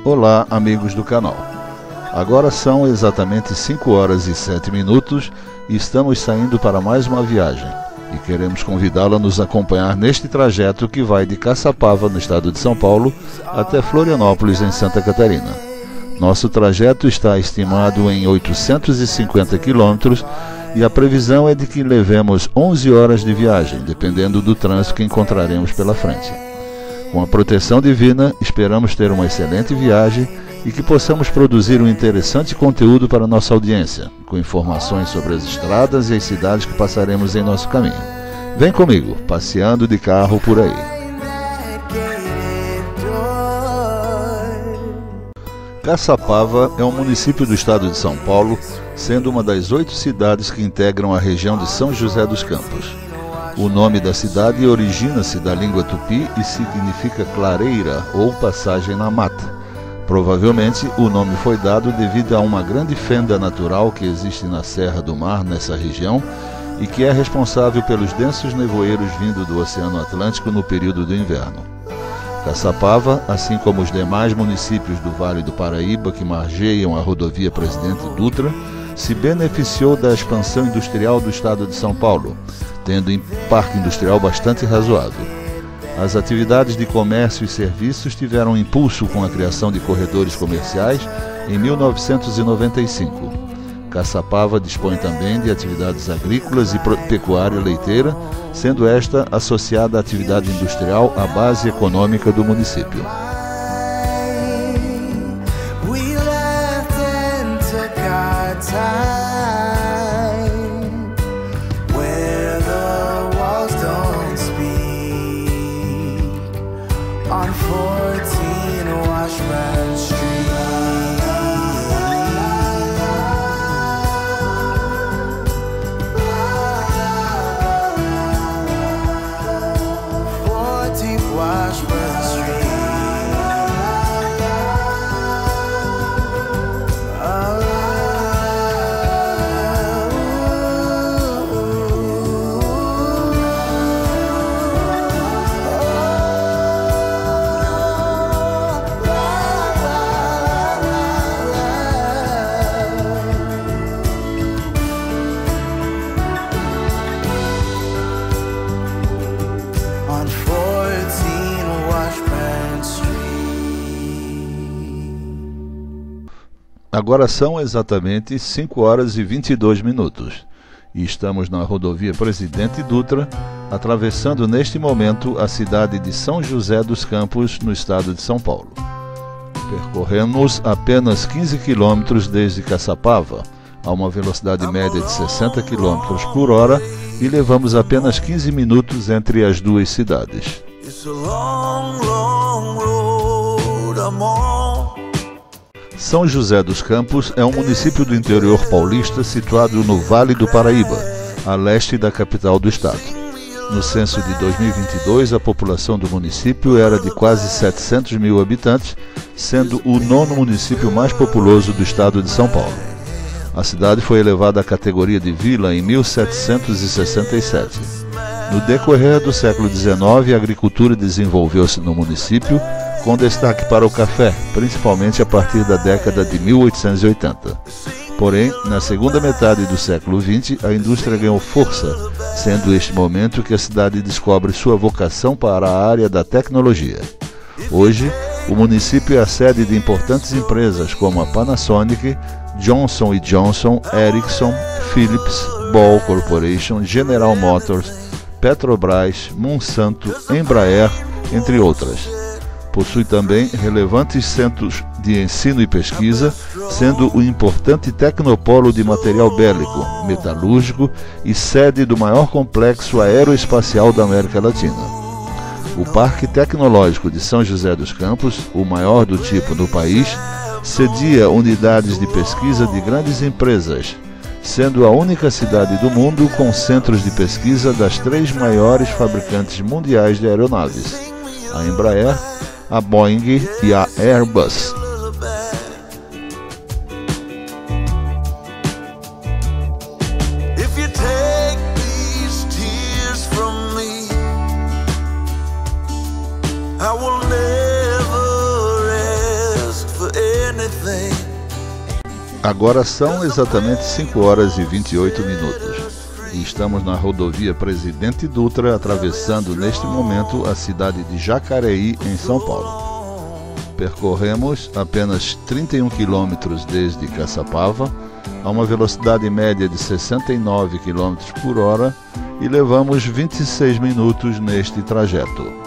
Olá, amigos do canal. Agora são exatamente 5 horas e 7 minutos e estamos saindo para mais uma viagem. E queremos convidá-la a nos acompanhar neste trajeto que vai de Caçapava, no estado de São Paulo, até Florianópolis, em Santa Catarina. Nosso trajeto está estimado em 850 quilômetros e a previsão é de que levemos 11 horas de viagem, dependendo do trânsito que encontraremos pela frente. Com a proteção divina, esperamos ter uma excelente viagem e que possamos produzir um interessante conteúdo para nossa audiência, com informações sobre as estradas e as cidades que passaremos em nosso caminho. Vem comigo, passeando de carro por aí. Caçapava é um município do estado de São Paulo, sendo uma das 8 cidades que integram a região de São José dos Campos. O nome da cidade origina-se da língua tupi e significa clareira ou passagem na mata. Provavelmente o nome foi dado devido a uma grande fenda natural que existe na Serra do Mar, nessa região, e que é responsável pelos densos nevoeiros vindo do Oceano Atlântico no período do inverno. Caçapava, assim como os demais municípios do Vale do Paraíba que margeiam a rodovia Presidente Dutra, se beneficiou da expansão industrial do estado de São Paulo, tendo um parque industrial bastante razoável. As atividades de comércio e serviços tiveram impulso com a criação de corredores comerciais em 1995. Caçapava dispõe também de atividades agrícolas e pecuária leiteira, sendo esta associada à atividade industrial à base econômica do município. Agora são exatamente 5 horas e 22 minutos e estamos na rodovia Presidente Dutra, atravessando neste momento a cidade de São José dos Campos, no estado de São Paulo. Percorremos apenas 15 quilômetros desde Caçapava, a uma velocidade média de 60 km por hora, e levamos apenas 15 minutos entre as duas cidades. São José dos Campos é um município do interior paulista situado no Vale do Paraíba, a leste da capital do estado. No censo de 2022, a população do município era de quase 700 mil habitantes, sendo o 9º município mais populoso do estado de São Paulo. A cidade foi elevada à categoria de vila em 1767. No decorrer do século XIX, a agricultura desenvolveu-se no município, com destaque para o café, principalmente a partir da década de 1880. Porém, na segunda metade do século XX, a indústria ganhou força, sendo este momento que a cidade descobre sua vocação para a área da tecnologia. Hoje, o município é a sede de importantes empresas como a Panasonic, Johnson & Johnson, Ericsson, Philips, Ball Corporation, General Motors, Petrobras, Monsanto, Embraer, entre outras. Possui também relevantes centros de ensino e pesquisa, sendo o importante tecnopolo de material bélico, metalúrgico e sede do maior complexo aeroespacial da América Latina. O Parque Tecnológico de São José dos Campos, o maior do tipo no país, cedia unidades de pesquisa de grandes empresas, sendo a única cidade do mundo com centros de pesquisa das 3 maiores fabricantes mundiais de aeronaves, a Embraer, a Boeing e a Airbus. I will never ask Agora são exatamente 5 horas e 28 minutos e estamos na rodovia Presidente Dutra, atravessando neste momento a cidade de Jacareí, em São Paulo. Percorremos apenas 31 quilômetros desde Caçapava, a uma velocidade média de 69 km por hora e levamos 26 minutos neste trajeto.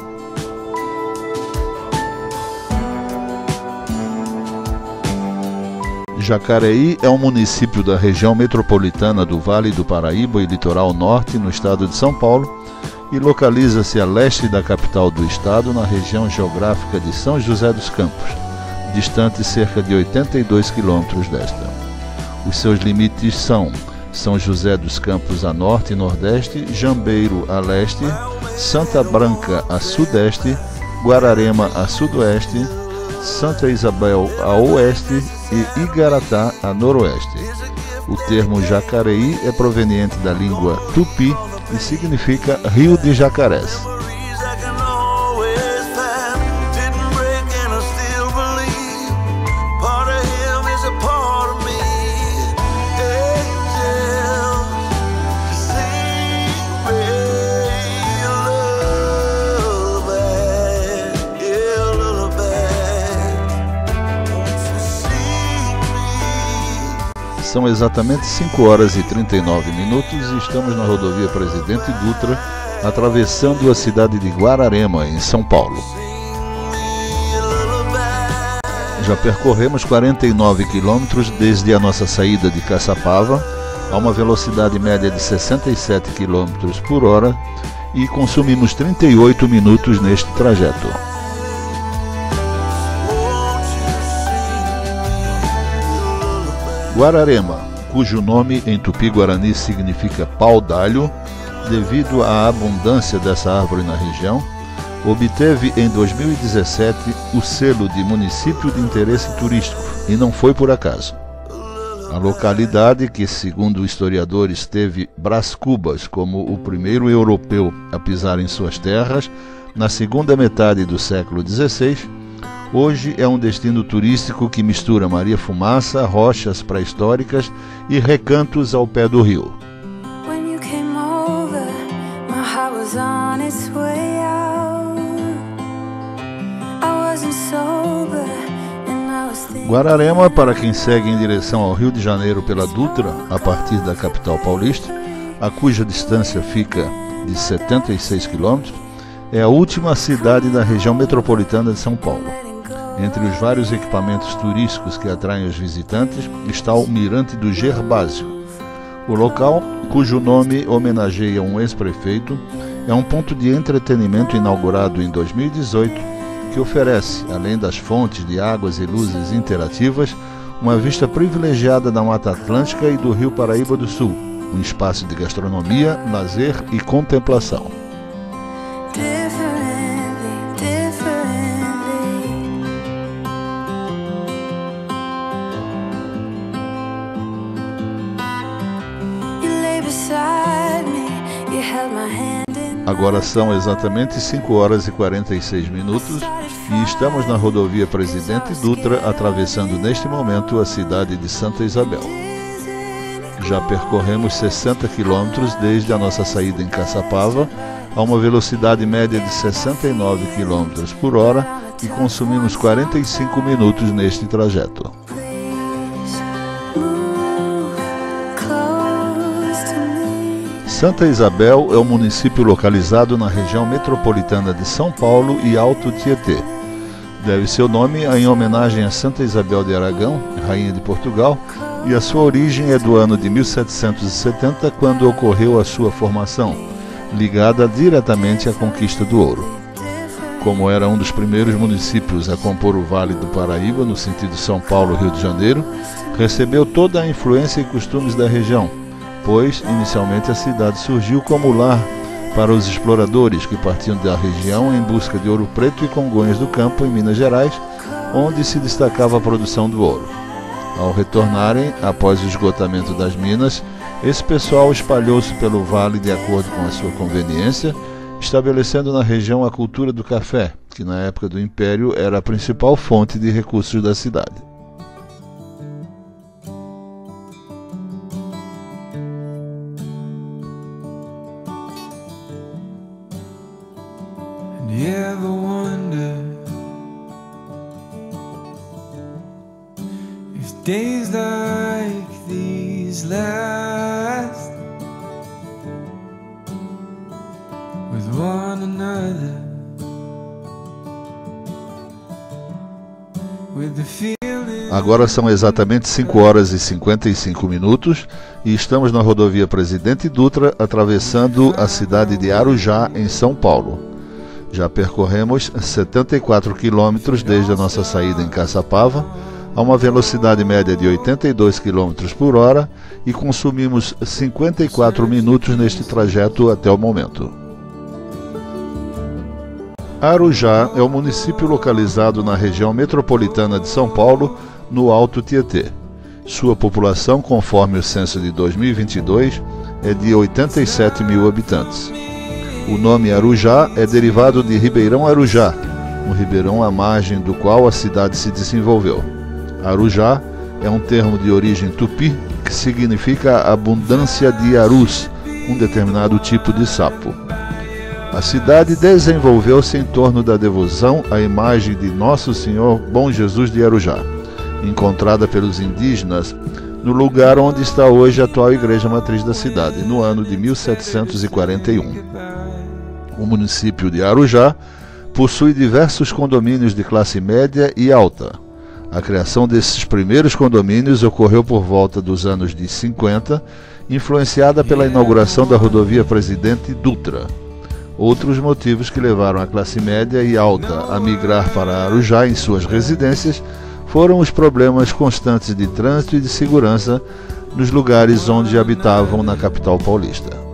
Jacareí é um município da região metropolitana do Vale do Paraíba e Litoral Norte, no estado de São Paulo, e localiza-se a leste da capital do estado, na região geográfica de São José dos Campos, distante cerca de 82 quilômetros desta. Os seus limites são São José dos Campos a norte e nordeste, Jambeiro a leste, Santa Branca a sudeste, Guararema a sudoeste, Santa Isabel a oeste e Igaratá a noroeste. O termo Jacareí é proveniente da língua tupi e significa Rio de Jacarés. São exatamente 5 horas e 39 minutos e estamos na rodovia Presidente Dutra, atravessando a cidade de Guararema, em São Paulo. Já percorremos 49 quilômetros desde a nossa saída de Caçapava, a uma velocidade média de 67 km por hora, e consumimos 38 minutos neste trajeto. Guararema, cujo nome em tupi-guarani significa pau d'alho, devido à abundância dessa árvore na região, obteve em 2017 o selo de município de interesse turístico, e não foi por acaso. A localidade, que segundo historiadores teve Brás Cubas como o primeiro europeu a pisar em suas terras, na segunda metade do século XVI, hoje é um destino turístico que mistura Maria Fumaça, rochas pré-históricas e recantos ao pé do rio. Guararema, para quem segue em direção ao Rio de Janeiro pela Dutra, a partir da capital paulista, a cuja distância fica de 76 km, é a última cidade da região metropolitana de São Paulo. Entre os vários equipamentos turísticos que atraem os visitantes está o Mirante do Gervásio. O local, cujo nome homenageia um ex-prefeito, é um ponto de entretenimento inaugurado em 2018 que oferece, além das fontes de águas e luzes interativas, uma vista privilegiada da Mata Atlântica e do Rio Paraíba do Sul, um espaço de gastronomia, lazer e contemplação. Agora são exatamente 5 horas e 46 minutos e estamos na rodovia Presidente Dutra, atravessando neste momento a cidade de Santa Isabel. Já percorremos 60 quilômetros desde a nossa saída em Caçapava, a uma velocidade média de 69 km por hora, e consumimos 45 minutos neste trajeto. Santa Isabel é um município localizado na região metropolitana de São Paulo e Alto Tietê. Deve seu nome em homenagem a Santa Isabel de Aragão, rainha de Portugal, e a sua origem é do ano de 1770, quando ocorreu a sua formação, ligada diretamente à conquista do ouro. Como era um dos primeiros municípios a compor o Vale do Paraíba, no sentido São Paulo-Rio de Janeiro, recebeu toda a influência e costumes da região, pois, inicialmente, a cidade surgiu como lar para os exploradores que partiam da região em busca de ouro preto e Congonhas do Campo, em Minas Gerais, onde se destacava a produção do ouro. Ao retornarem, após o esgotamento das minas, esse pessoal espalhou-se pelo vale de acordo com a sua conveniência, estabelecendo na região a cultura do café, que na época do Império era a principal fonte de recursos da cidade. days like these last with one another, with the feeling. Agora são exatamente 5 horas e 55 minutos e estamos na rodovia Presidente Dutra, atravessando a cidade de Arujá, em São Paulo. Já percorremos 74 quilômetros desde a nossa saída em Caçapava, a uma velocidade média de 82 km por hora, e consumimos 54 minutos neste trajeto até o momento. Arujá é um município localizado na região metropolitana de São Paulo, no Alto Tietê. Sua população, conforme o censo de 2022, é de 87 mil habitantes. O nome Arujá é derivado de Ribeirão Arujá, um ribeirão à margem do qual a cidade se desenvolveu. Arujá é um termo de origem tupi que significa abundância de arus, um determinado tipo de sapo. A cidade desenvolveu-se em torno da devoção à imagem de Nosso Senhor Bom Jesus de Arujá, encontrada pelos indígenas no lugar onde está hoje a atual igreja matriz da cidade, no ano de 1741. O município de Arujá possui diversos condomínios de classe média e alta. A criação desses primeiros condomínios ocorreu por volta dos anos de 50, influenciada pela inauguração da rodovia Presidente Dutra. Outros motivos que levaram a classe média e alta a migrar para Arujá em suas residências foram os problemas constantes de trânsito e de segurança nos lugares onde habitavam na capital paulista.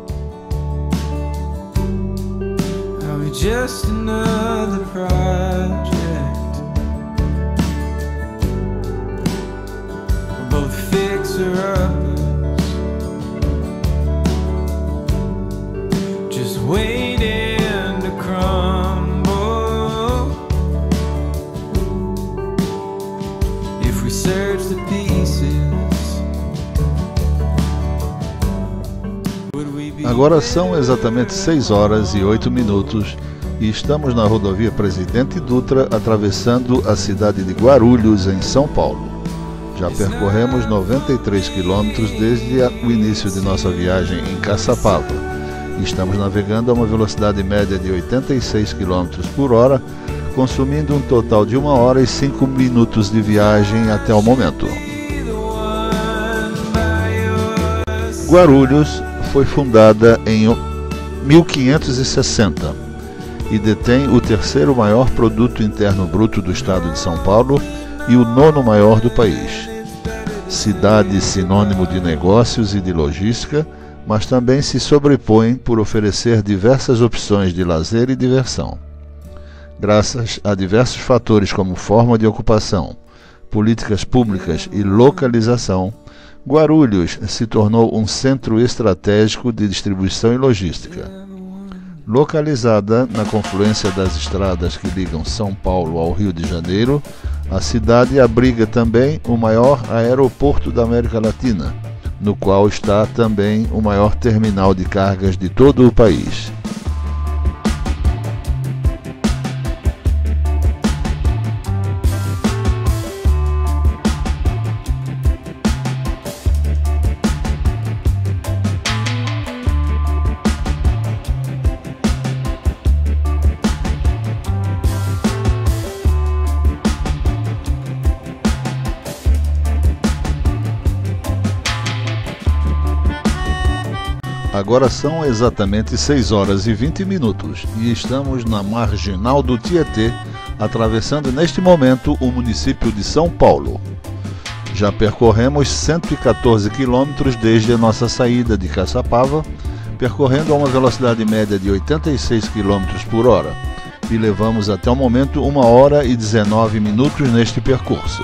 Agora são exatamente 6 horas e 8 minutos e estamos na rodovia Presidente Dutra, atravessando a cidade de Guarulhos, em São Paulo. Já percorremos 93 quilômetros desde o início de nossa viagem em Caçapava e estamos navegando a uma velocidade média de 86 km por hora, consumindo um total de 1 hora e 5 minutos de viagem até o momento. Guarulhos foi fundada em 1560 e detém o 3º maior produto interno bruto do estado de São Paulo e o 9º maior do país. Cidade sinônimo de negócios e de logística, mas também se sobrepõe por oferecer diversas opções de lazer e diversão. Graças a diversos fatores como forma de ocupação, políticas públicas e localização, Guarulhos se tornou um centro estratégico de distribuição e logística. Localizada na confluência das estradas que ligam São Paulo ao Rio de Janeiro, a cidade abriga também o maior aeroporto da América Latina, no qual está também o maior terminal de cargas de todo o país. Agora são exatamente 6 horas e 20 minutos e estamos na marginal do Tietê, atravessando neste momento o município de São Paulo. Já percorremos 114 quilômetros desde a nossa saída de Caçapava, percorrendo a uma velocidade média de 86 km por hora, e levamos até o momento 1 hora e 19 minutos neste percurso.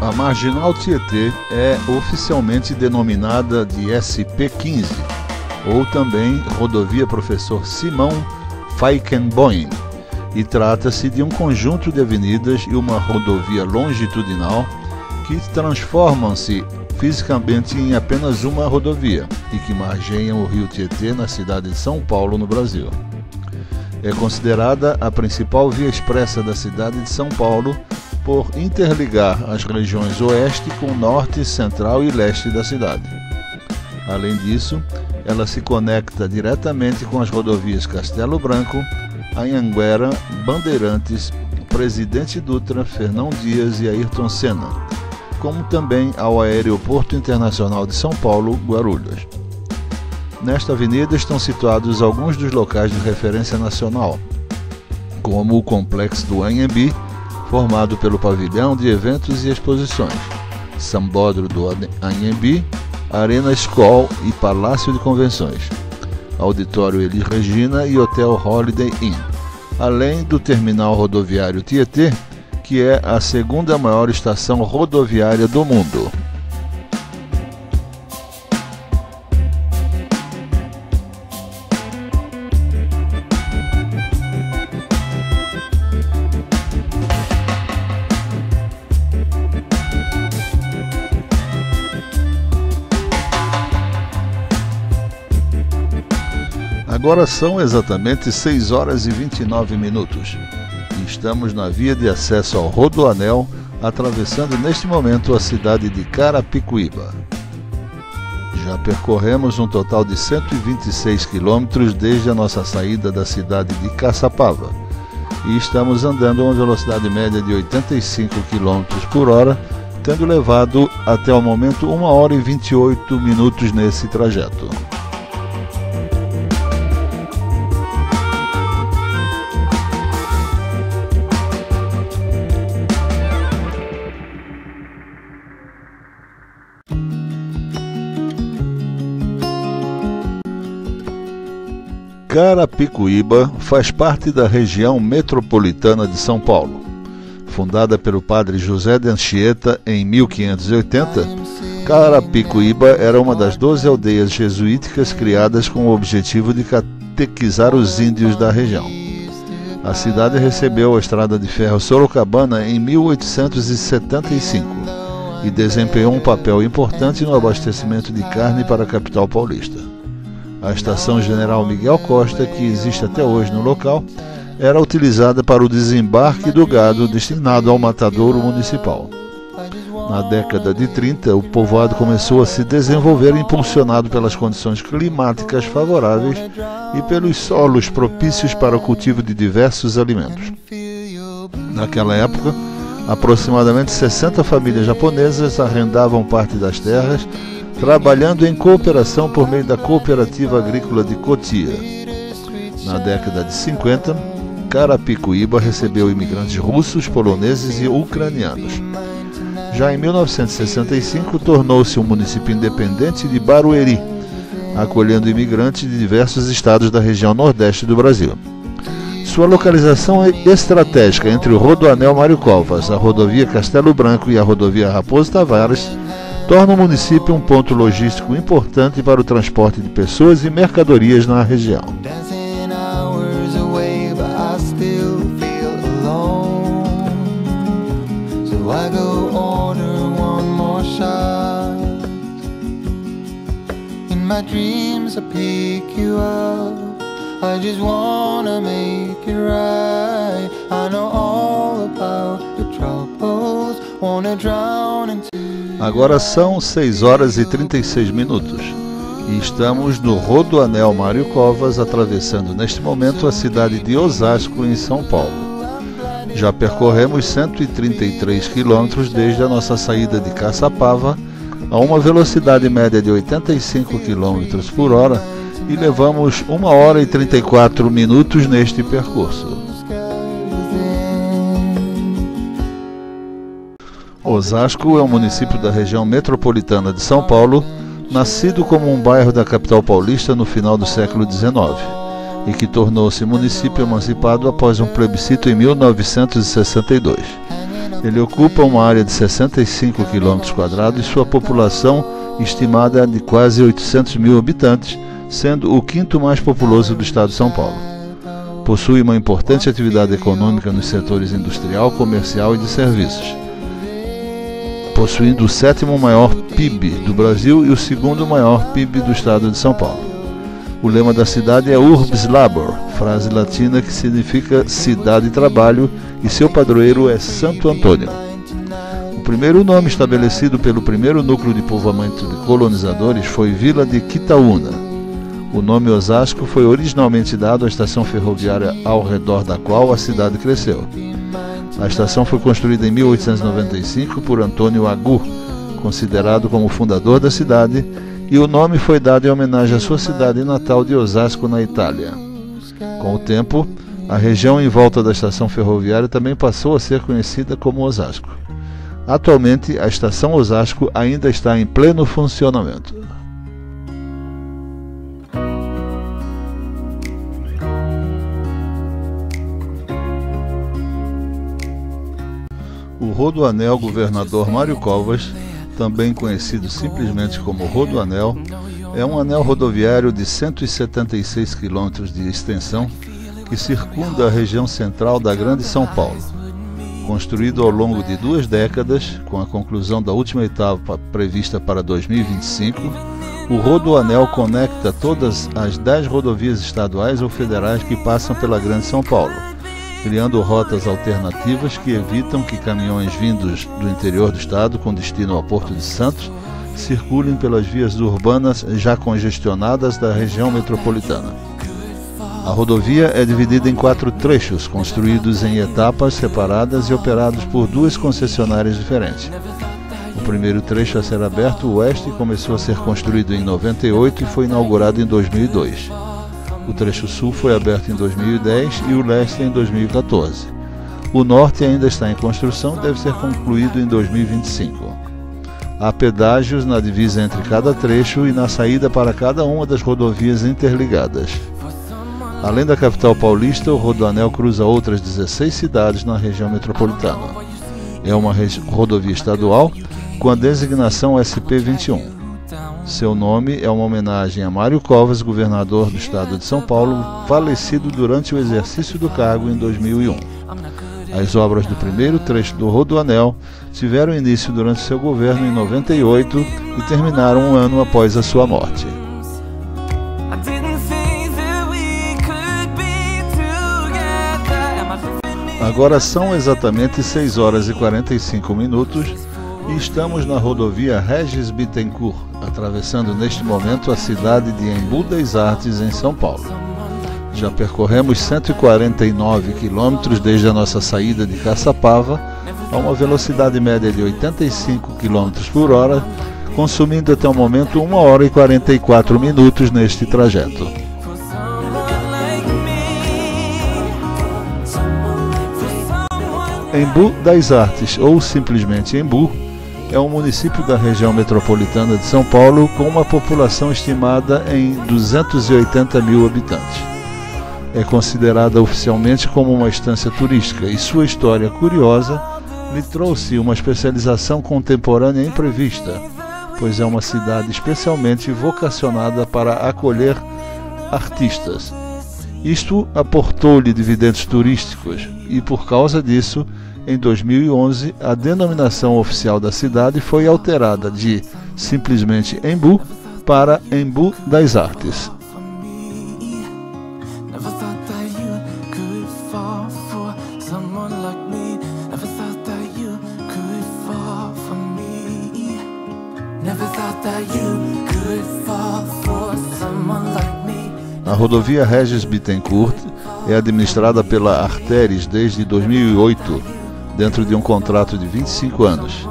A Marginal Tietê é oficialmente denominada de SP15, ou também Rodovia Professor Simão Feigenbaum, e trata-se de um conjunto de avenidas e uma rodovia longitudinal que transformam-se fisicamente em apenas uma rodovia e que margeiam o rio Tietê na cidade de São Paulo, no Brasil. É considerada a principal via expressa da cidade de São Paulo por interligar as regiões oeste com norte, central e leste da cidade. Além disso, ela se conecta diretamente com as rodovias Castelo Branco, Anhanguera, Bandeirantes, Presidente Dutra, Fernão Dias e Ayrton Senna, como também ao Aeroporto Internacional de São Paulo, Guarulhos. Nesta avenida estão situados alguns dos locais de referência nacional, como o Complexo do Anhembi, formado pelo Pavilhão de Eventos e Exposições, Sambódromo do Anhembi, Arena Skol e Palácio de Convenções, Auditório Elis Regina e Hotel Holiday Inn, além do Terminal Rodoviário Tietê, que é a segunda maior estação rodoviária do mundo. Agora são exatamente 6 horas e 29 minutos e estamos na via de acesso ao Rodoanel, atravessando neste momento a cidade de Carapicuíba. Já percorremos um total de 126 quilômetros desde a nossa saída da cidade de Caçapava e estamos andando a uma velocidade média de 85 km por hora, tendo levado até o momento 1 hora e 28 minutos nesse trajeto. Carapicuíba faz parte da região metropolitana de São Paulo. Fundada pelo padre José de Anchieta em 1580, Carapicuíba era uma das 12 aldeias jesuíticas criadas com o objetivo de catequizar os índios da região. A cidade recebeu a estrada de ferro Sorocabana em 1875 e desempenhou um papel importante no abastecimento de carne para a capital paulista. A estação General Miguel Costa, que existe até hoje no local, era utilizada para o desembarque do gado destinado ao matadouro municipal. Na década de 30, o povoado começou a se desenvolver, impulsionado pelas condições climáticas favoráveis e pelos solos propícios para o cultivo de diversos alimentos. Naquela época, aproximadamente 60 famílias japonesas arrendavam parte das terras, trabalhando em cooperação por meio da Cooperativa Agrícola de Cotia. Na década de 50, Carapicuíba recebeu imigrantes russos, poloneses e ucranianos. Já em 1965, tornou-se um município independente de Barueri, acolhendo imigrantes de diversos estados da região nordeste do Brasil. Sua localização é estratégica entre o Rodoanel Mário Covas, a rodovia Castelo Branco e a rodovia Raposo Tavares, torna o município um ponto logístico importante para o transporte de pessoas e mercadorias na região. Agora são 6 horas e 36 minutos e estamos no Rodoanel Mário Covas, atravessando neste momento a cidade de Osasco, em São Paulo. Já percorremos 133 quilômetros desde a nossa saída de Caçapava, a uma velocidade média de 85 km por hora, e levamos 1 hora e 34 minutos neste percurso. Osasco é um município da região metropolitana de São Paulo, nascido como um bairro da capital paulista no final do século XIX, e que tornou-se município emancipado após um plebiscito em 1962. Ele ocupa uma área de 65 km² e sua população estimada é de quase 800 mil habitantes, sendo o quinto mais populoso do estado de São Paulo. Possui uma importante atividade econômica nos setores industrial, comercial e de serviços, possuindo o 7º maior PIB do Brasil e o 2º maior PIB do estado de São Paulo. O lema da cidade é Urbs Labor, frase latina que significa cidade e trabalho, e seu padroeiro é Santo Antônio. O primeiro nome estabelecido pelo primeiro núcleo de povoamento de colonizadores foi Vila de Quitaúna. O nome Osasco foi originalmente dado à estação ferroviária ao redor da qual a cidade cresceu. A estação foi construída em 1895 por Antônio Agu, considerado como o fundador da cidade, e o nome foi dado em homenagem à sua cidade natal de Osasco, na Itália. Com o tempo, a região em volta da estação ferroviária também passou a ser conhecida como Osasco. Atualmente, a estação Osasco ainda está em pleno funcionamento. O Rodoanel Governador Mário Covas, também conhecido simplesmente como Rodoanel, é um anel rodoviário de 176 quilômetros de extensão que circunda a região central da Grande São Paulo. Construído ao longo de 2 décadas, com a conclusão da última etapa prevista para 2025, o Rodoanel conecta todas as 10 rodovias estaduais ou federais que passam pela Grande São Paulo, criando rotas alternativas que evitam que caminhões vindos do interior do estado com destino ao Porto de Santos circulem pelas vias urbanas já congestionadas da região metropolitana. A rodovia é dividida em 4 trechos, construídos em etapas separadas e operados por 2 concessionárias diferentes. O primeiro trecho a ser aberto, o oeste, começou a ser construído em 98 e foi inaugurado em 2002. O trecho sul foi aberto em 2010 e o leste em 2014. O norte ainda está em construção e deve ser concluído em 2025. Há pedágios na divisa entre cada trecho e na saída para cada uma das rodovias interligadas. Além da capital paulista, o Rodoanel cruza outras 16 cidades na região metropolitana. É uma rodovia estadual com a designação SP21. Seu nome é uma homenagem a Mário Covas, governador do estado de São Paulo, falecido durante o exercício do cargo em 2001. As obras do primeiro trecho do Rodoanel tiveram início durante seu governo em 98 e terminaram um ano após a sua morte. Agora são exatamente 6 horas e 45 minutos e estamos na rodovia Regis Bittencourt, atravessando neste momento a cidade de Embu das Artes, em São Paulo. Já percorremos 149 quilômetros desde a nossa saída de Caçapava, a uma velocidade média de 85 km por hora, consumindo até o momento 1 hora e 44 minutos neste trajeto. Embu das Artes, ou simplesmente Embu, é um município da região metropolitana de São Paulo com uma população estimada em 280 mil habitantes. É considerada oficialmente como uma estância turística e sua história curiosa lhe trouxe uma especialização contemporânea imprevista, pois é uma cidade especialmente vocacionada para acolher artistas. Isto aportou-lhe dividendos turísticos e, por causa disso, em 2011, a denominação oficial da cidade foi alterada de simplesmente Embu para Embu das Artes. A rodovia Regis Bittencourt é administrada pela Arteres desde 2008, dentro de um contrato de 25 anos,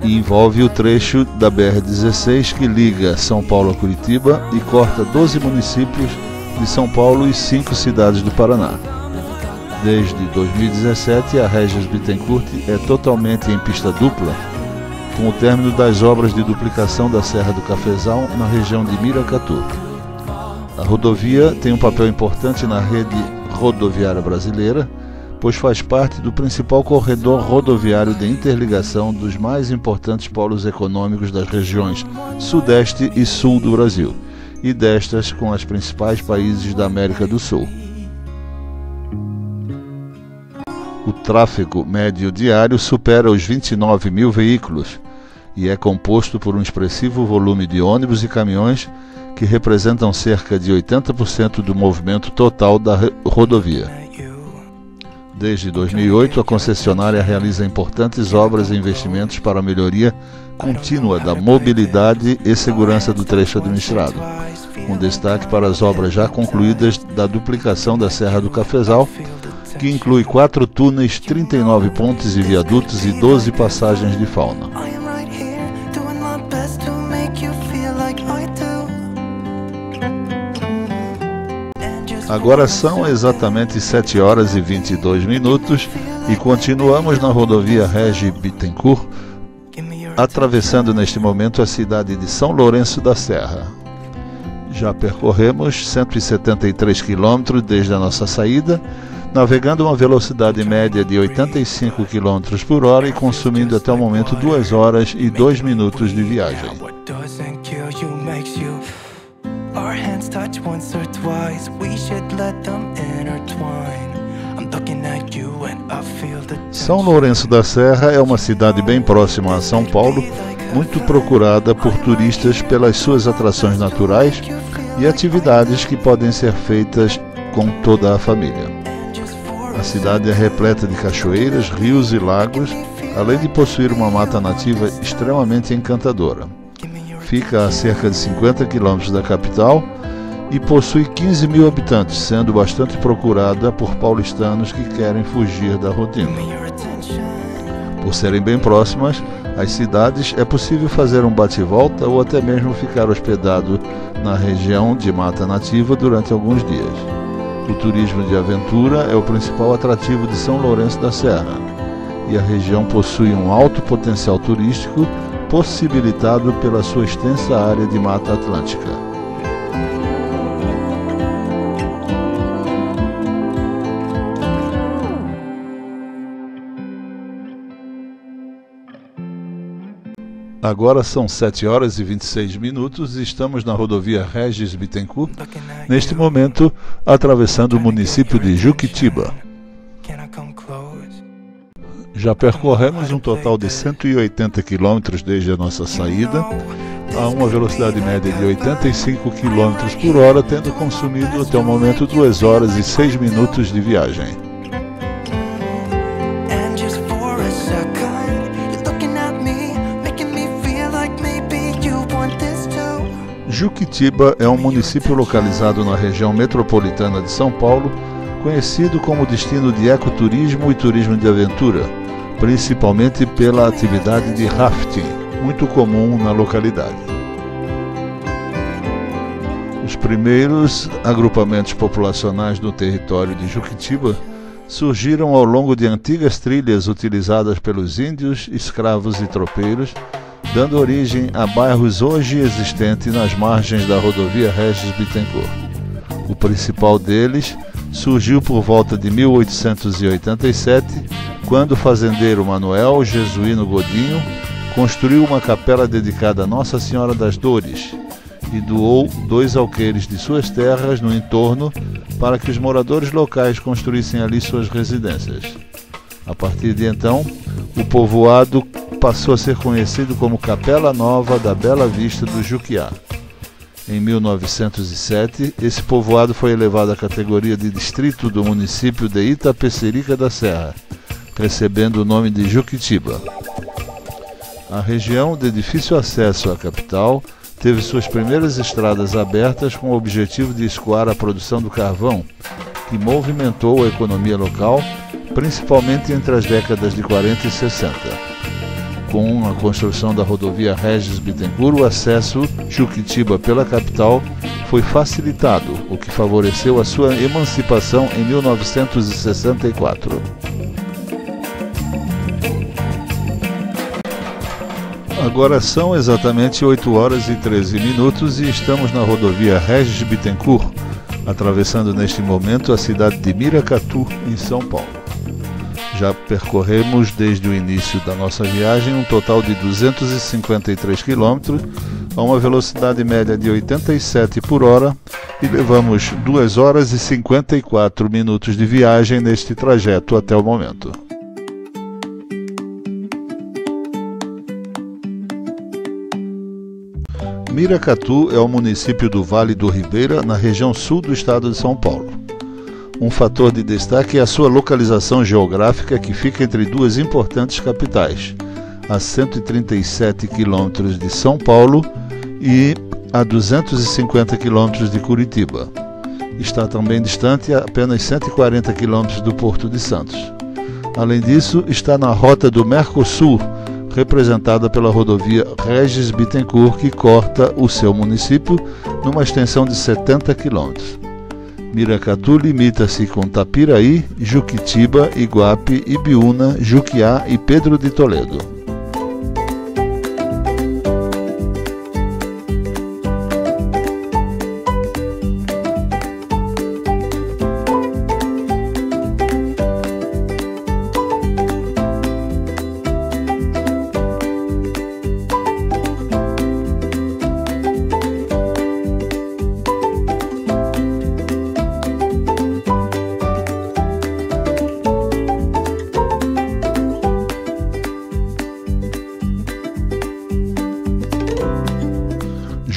e envolve o trecho da BR-16 que liga São Paulo a Curitiba e corta 12 municípios de São Paulo e 5 cidades do Paraná. Desde 2017, a Regis Bittencourt é totalmente em pista dupla, com o término das obras de duplicação da Serra do Cafezal na região de Miracatu. A rodovia tem um papel importante na rede rodoviária brasileira, pois faz parte do principal corredor rodoviário de interligação dos mais importantes polos econômicos das regiões Sudeste e Sul do Brasil, e destas com os principais países da América do Sul. O tráfego médio diário supera os 29 mil veículos e é composto por um expressivo volume de ônibus e caminhões que representam cerca de 80% do movimento total da rodovia. Desde 2008, a concessionária realiza importantes obras e investimentos para a melhoria contínua da mobilidade e segurança do trecho administrado, com destaque para as obras já concluídas da duplicação da Serra do Cafezal, que inclui 4 túneis, 39 pontes e viadutos e 12 passagens de fauna. Agora são exatamente 7 horas e 22 minutos e continuamos na rodovia Régis Bittencourt, atravessando neste momento a cidade de São Lourenço da Serra. Já percorremos 173 quilômetros desde a nossa saída, navegando a uma velocidade média de 85 km por hora e consumindo até o momento 2 horas e 2 minutos de viagem. Our hands touch once or twice, we should let them intertwine. I'm looking at you and I feel the São Lourenço da Serra é uma cidade bem próxima a São Paulo, muito procurada por turistas pelas suas atrações naturais e atividades que podem ser feitas com toda a família. A cidade é repleta de cachoeiras, rios e lagos, além de possuir uma mata nativa extremamente encantadora. Fica a cerca de 50 quilômetros da capital e possui 15 mil habitantes, sendo bastante procurada por paulistanos que querem fugir da rotina. Por serem bem próximas às cidades, é possível fazer um bate-volta ou até mesmo ficar hospedado na região de mata nativa durante alguns dias. O turismo de aventura é o principal atrativo de São Lourenço da Serra, e a região possui um alto potencial turístico, possibilitado pela sua extensa área de Mata Atlântica. Agora são 7 horas e 26 minutos e estamos na rodovia Régis Bittencourt, neste momento atravessando o município de Juquitiba. Já percorremos um total de 180 quilômetros desde a nossa saída, a uma velocidade média de 85 km por hora, tendo consumido até o momento 2 horas e 6 minutos de viagem. Juquitiba é um município localizado na região metropolitana de São Paulo, conhecido como destino de ecoturismo e turismo de aventura, principalmente pela atividade de rafting, muito comum na localidade. Os primeiros agrupamentos populacionais no território de Juquitiba surgiram ao longo de antigas trilhas utilizadas pelos índios, escravos e tropeiros, dando origem a bairros hoje existentes nas margens da rodovia Régis Bittencourt. O principal deles surgiu por volta de 1887, quando o fazendeiro Manuel Jesuíno Godinho construiu uma capela dedicada a Nossa Senhora das Dores e doou 2 alqueires de suas terras no entorno para que os moradores locais construíssem ali suas residências. A partir de então, o povoado passou a ser conhecido como Capela Nova da Bela Vista do Juquiá. Em 1907, esse povoado foi elevado à categoria de distrito do município de Itapecerica da Serra, recebendo o nome de Juquitiba. A região, de difícil acesso à capital, teve suas primeiras estradas abertas com o objetivo de escoar a produção do carvão, que movimentou a economia local, principalmente entre as décadas de 40 e 60. Com a construção da rodovia Régis Bittencourt, o acesso Juquitiba pela capital foi facilitado, o que favoreceu a sua emancipação em 1964. Agora são exatamente 8 horas e 13 minutos e estamos na rodovia Régis Bittencourt, atravessando neste momento a cidade de Miracatu, em São Paulo. Já percorremos desde o início da nossa viagem um total de 253 km a uma velocidade média de 87 por hora e levamos 2 horas e 54 minutos de viagem neste trajeto até o momento. Miracatu é um município do Vale do Ribeira, na região sul do estado de São Paulo. Um fator de destaque é a sua localização geográfica, que fica entre duas importantes capitais, a 137 quilômetros de São Paulo e a 250 quilômetros de Curitiba. Está também distante a apenas 140 quilômetros do Porto de Santos. Além disso, está na rota do Mercosul, representada pela rodovia Regis Bittencourt, que corta o seu município numa extensão de 70 quilômetros. Miracatu limita-se com Tapiraí, Juquitiba, Iguape, Ibiúna, Juquiá e Pedro de Toledo.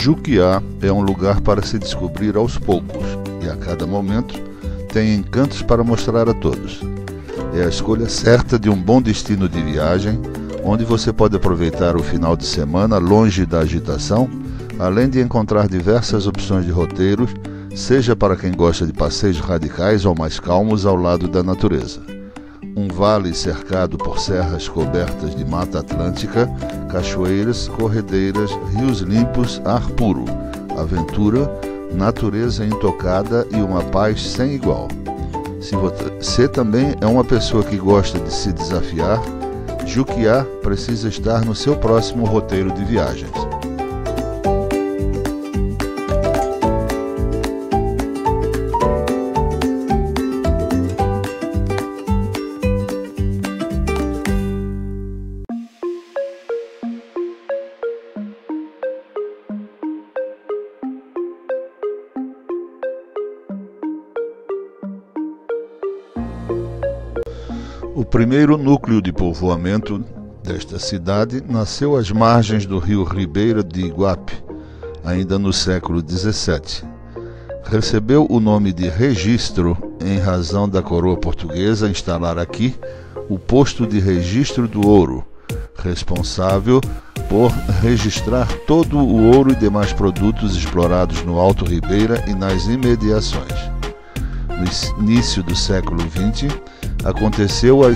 Juquiá é um lugar para se descobrir aos poucos e a cada momento tem encantos para mostrar a todos. É a escolha certa de um bom destino de viagem, onde você pode aproveitar o final de semana longe da agitação, além de encontrar diversas opções de roteiros, seja para quem gosta de passeios radicais ou mais calmos ao lado da natureza. Um vale cercado por serras cobertas de mata atlântica, cachoeiras, corredeiras, rios limpos, ar puro, aventura, natureza intocada e uma paz sem igual. Se você também é uma pessoa que gosta de se desafiar, Juquiá precisa estar no seu próximo roteiro de viagens. O primeiro núcleo de povoamento desta cidade nasceu às margens do rio Ribeira de Iguape, ainda no século XVII. Recebeu o nome de Registro em razão da coroa portuguesa instalar aqui o posto de registro do ouro, responsável por registrar todo o ouro e demais produtos explorados no Alto Ribeira e nas imediações. No início do século XX, aconteceu a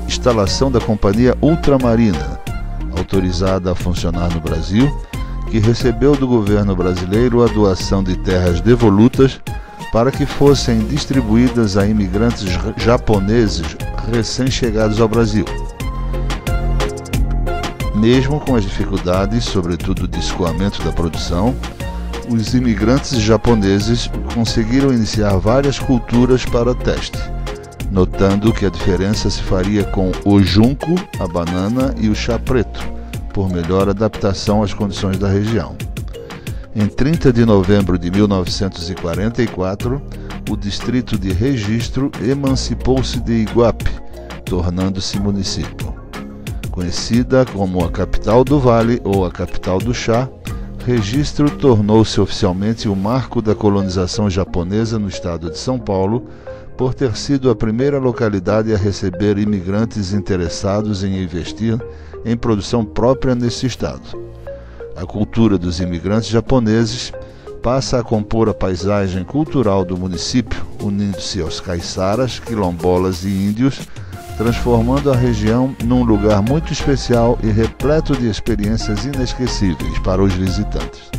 instalação da Companhia Ultramarina, autorizada a funcionar no Brasil, que recebeu do governo brasileiro a doação de terras devolutas para que fossem distribuídas a imigrantes japoneses recém-chegados ao Brasil. Mesmo com as dificuldades, sobretudo de escoamento da produção, os imigrantes japoneses conseguiram iniciar várias culturas para teste, notando que a diferença se faria com o junco, a banana e o chá preto, por melhor adaptação às condições da região. Em 30 de novembro de 1944, o distrito de Registro emancipou-se de Iguape, tornando-se município. Conhecida como a capital do Vale ou a capital do chá, Registro tornou-se oficialmente o marco da colonização japonesa no estado de São Paulo, por ter sido a primeira localidade a receber imigrantes interessados em investir em produção própria nesse estado. A cultura dos imigrantes japoneses passa a compor a paisagem cultural do município, unindo-se aos caiçaras, quilombolas e índios, transformando a região num lugar muito especial e repleto de experiências inesquecíveis para os visitantes.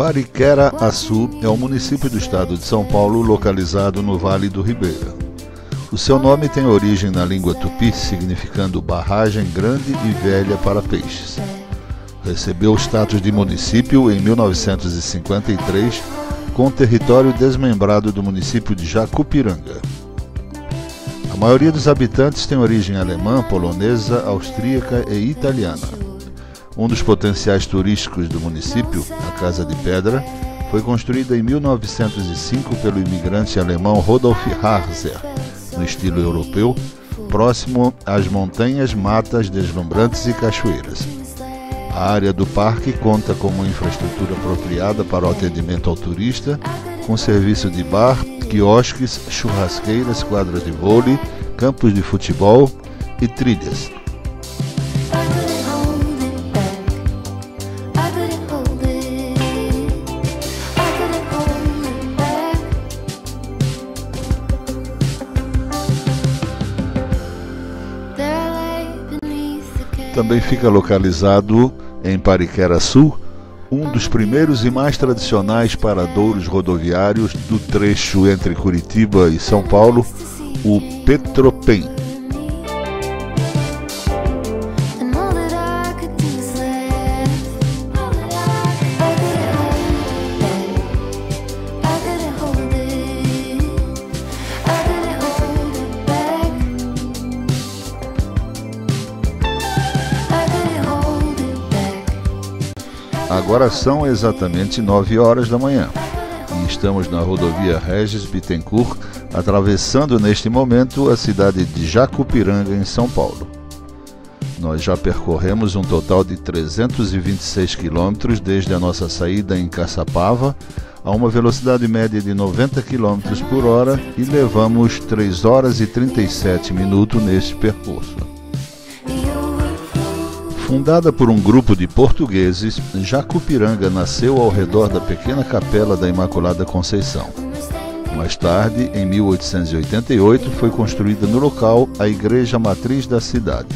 Pariquera-Açu é um município do estado de São Paulo localizado no Vale do Ribeira. O seu nome tem origem na língua tupi, significando barragem grande e velha para peixes. Recebeu o status de município em 1953, com o território desmembrado do município de Jacupiranga. A maioria dos habitantes tem origem alemã, polonesa, austríaca e italiana. Um dos potenciais turísticos do município, a Casa de Pedra, foi construída em 1905 pelo imigrante alemão Rudolf Harzer, no estilo europeu, próximo às montanhas, matas deslumbrantes e cachoeiras. A área do parque conta com uma infraestrutura apropriada para o atendimento ao turista, com serviço de bar, quiosques, churrasqueiras, quadras de vôlei, campos de futebol e trilhas. Também fica localizado em Pariquera-Açu, um dos primeiros e mais tradicionais paradouros rodoviários do trecho entre Curitiba e São Paulo, o Petropem. Agora são exatamente 9 horas da manhã e estamos na rodovia Regis Bittencourt, atravessando neste momento a cidade de Jacupiranga, em São Paulo. Nós já percorremos um total de 326 quilômetros desde a nossa saída em Caçapava, a uma velocidade média de 90 km por hora, e levamos 3 horas e 37 minutos neste percurso. Fundada por um grupo de portugueses, Jacupiranga nasceu ao redor da pequena capela da Imaculada Conceição. Mais tarde, em 1888, foi construída no local a igreja matriz da cidade.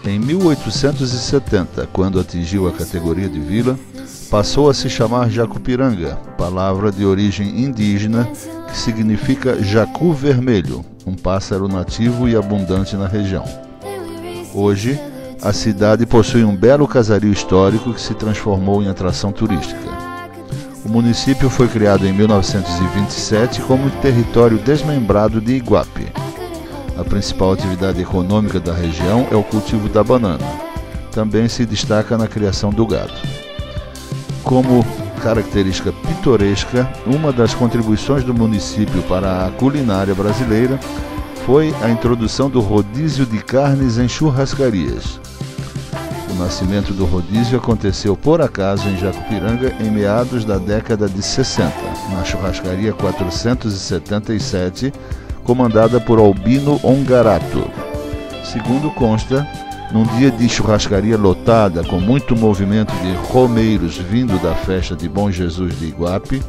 Em 1870, quando atingiu a categoria de vila, passou a se chamar Jacupiranga, palavra de origem indígena que significa jacu vermelho, um pássaro nativo e abundante na região. Hoje, a cidade possui um belo casario histórico que se transformou em atração turística. O município foi criado em 1927 como território desmembrado de Iguape. A principal atividade econômica da região é o cultivo da banana. Também se destaca na criação do gado. Como característica pitoresca, uma das contribuições do município para a culinária brasileira foi a introdução do rodízio de carnes em churrascarias. O nascimento do rodízio aconteceu por acaso em Jacupiranga em meados da década de 60, na churrascaria 477, comandada por Albino Ongarato. Segundo consta, num dia de churrascaria lotada, com muito movimento de romeiros vindo da festa de Bom Jesus de Iguape,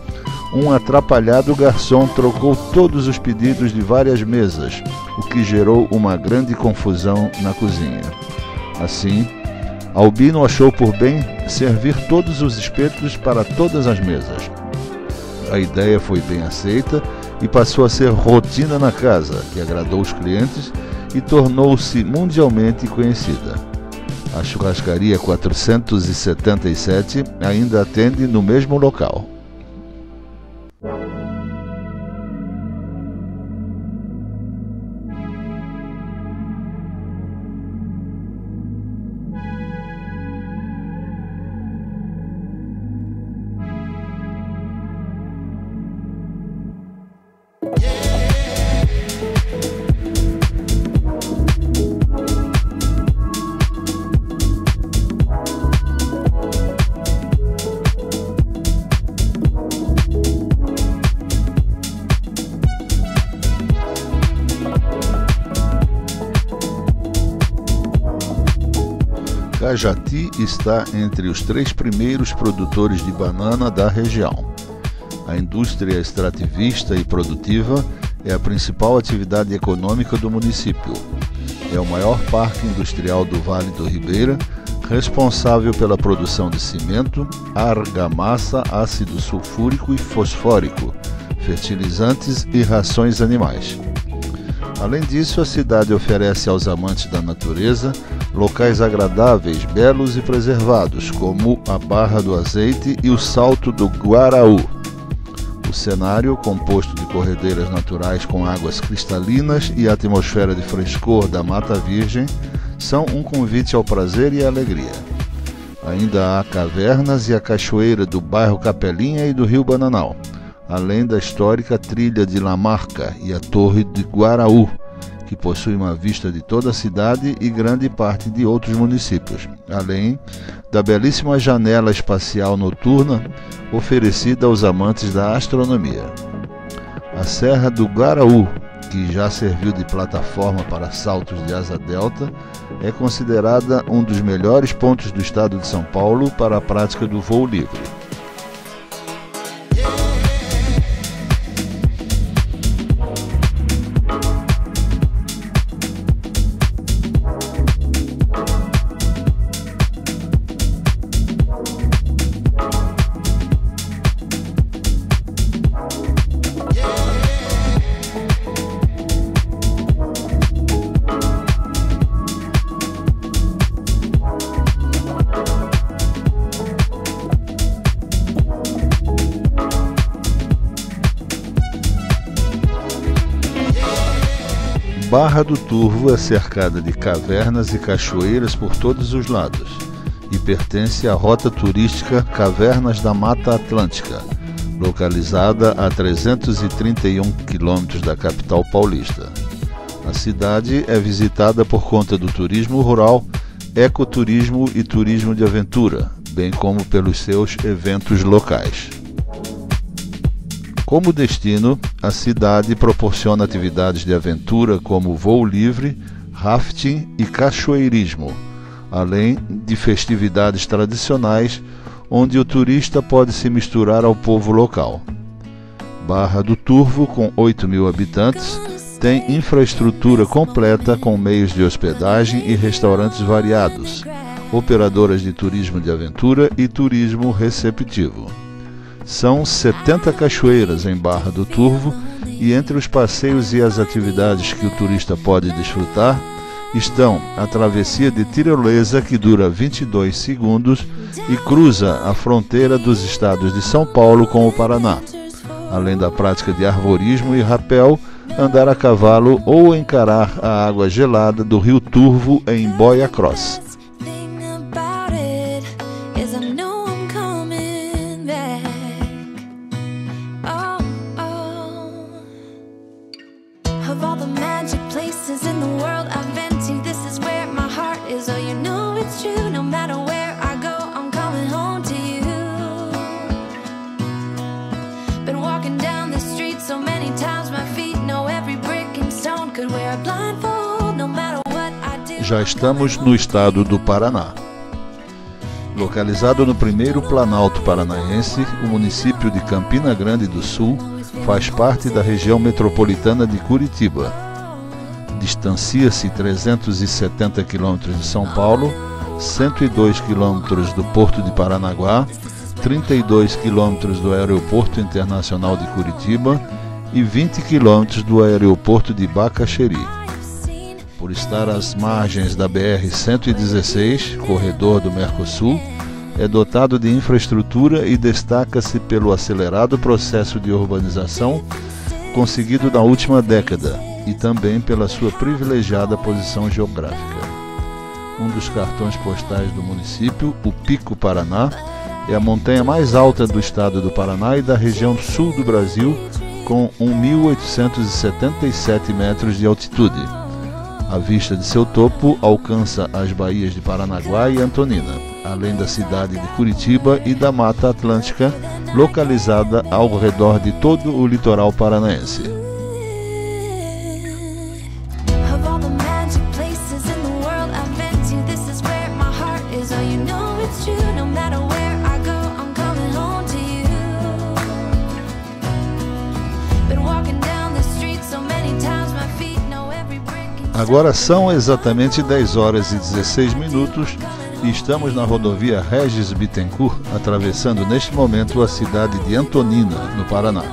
um atrapalhado garçom trocou todos os pedidos de várias mesas, o que gerou uma grande confusão na cozinha. Assim, Albino achou por bem servir todos os espetos para todas as mesas. A ideia foi bem aceita e passou a ser rotina na casa, que agradou os clientes e tornou-se mundialmente conhecida. A churrascaria 477 ainda atende no mesmo local. Cajati está entre os 3 primeiros produtores de banana da região. A indústria extrativista e produtiva é a principal atividade econômica do município. É o maior parque industrial do Vale do Ribeira, responsável pela produção de cimento, argamassa, ácido sulfúrico e fosfórico, fertilizantes e rações animais. Além disso, a cidade oferece aos amantes da natureza locais agradáveis, belos e preservados, como a Barra do Azeite e o Salto do Guaraú. O cenário, composto de corredeiras naturais com águas cristalinas e a atmosfera de frescor da Mata Virgem, são um convite ao prazer e à alegria. Ainda há cavernas e a cachoeira do bairro Capelinha e do Rio Bananal, além da histórica trilha de Lamarca e a Torre de Guaraú, que possui uma vista de toda a cidade e grande parte de outros municípios, além da belíssima janela espacial noturna oferecida aos amantes da astronomia. A Serra do Guaraú, que já serviu de plataforma para saltos de asa delta, é considerada um dos melhores pontos do estado de São Paulo para a prática do voo livre. Barra do Turvo é cercada de cavernas e cachoeiras por todos os lados e pertence à rota turística Cavernas da Mata Atlântica, localizada a 331 quilômetros da capital paulista. A cidade é visitada por conta do turismo rural, ecoturismo e turismo de aventura, bem como pelos seus eventos locais. Como destino, a cidade proporciona atividades de aventura como voo livre, rafting e cachoeirismo, além de festividades tradicionais onde o turista pode se misturar ao povo local. Barra do Turvo, com 8.000 habitantes, tem infraestrutura completa com meios de hospedagem e restaurantes variados, operadoras de turismo de aventura e turismo receptivo. São 70 cachoeiras em Barra do Turvo e entre os passeios e as atividades que o turista pode desfrutar estão a travessia de tirolesa, que dura 22 segundos e cruza a fronteira dos estados de São Paulo com o Paraná, além da prática de arvorismo e rapel, andar a cavalo ou encarar a água gelada do Rio Turvo em boia cross. Já estamos no estado do Paraná. Localizado no primeiro Planalto Paranaense, o município de Campina Grande do Sul faz parte da região metropolitana de Curitiba. Distancia-se 370 quilômetros de São Paulo, 102 quilômetros do Porto de Paranaguá, 32 quilômetros do Aeroporto Internacional de Curitiba e 20 quilômetros do Aeroporto de Bacaxeri. Por estar às margens da BR-116, corredor do Mercosul, é dotado de infraestrutura e destaca-se pelo acelerado processo de urbanização conseguido na última década e também pela sua privilegiada posição geográfica. Um dos cartões postais do município, o Pico Paraná, é a montanha mais alta do estado do Paraná e da região sul do Brasil, com 1.877 metros de altitude. A vista de seu topo alcança as baías de Paranaguá e Antonina, além da cidade de Curitiba e da Mata Atlântica, localizada ao redor de todo o litoral paranaense. Agora são exatamente 10 horas e 16 minutos e estamos na rodovia Regis Bittencourt, atravessando neste momento a cidade de Antonina, no Paraná.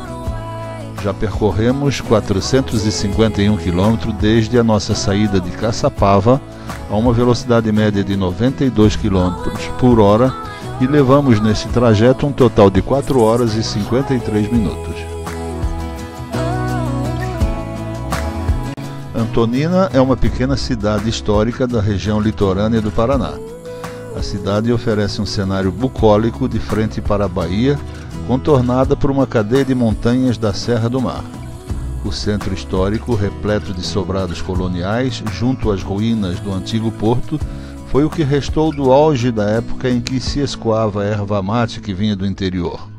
Já percorremos 451 km desde a nossa saída de Caçapava, a uma velocidade média de 92 km por hora, e levamos nesse trajeto um total de 4 horas e 53 minutos. Antonina é uma pequena cidade histórica da região litorânea do Paraná. A cidade oferece um cenário bucólico de frente para a Bahia, contornada por uma cadeia de montanhas da Serra do Mar. O centro histórico, repleto de sobrados coloniais, junto às ruínas do antigo porto, foi o que restou do auge da época em que se escoava a erva mate que vinha do interior.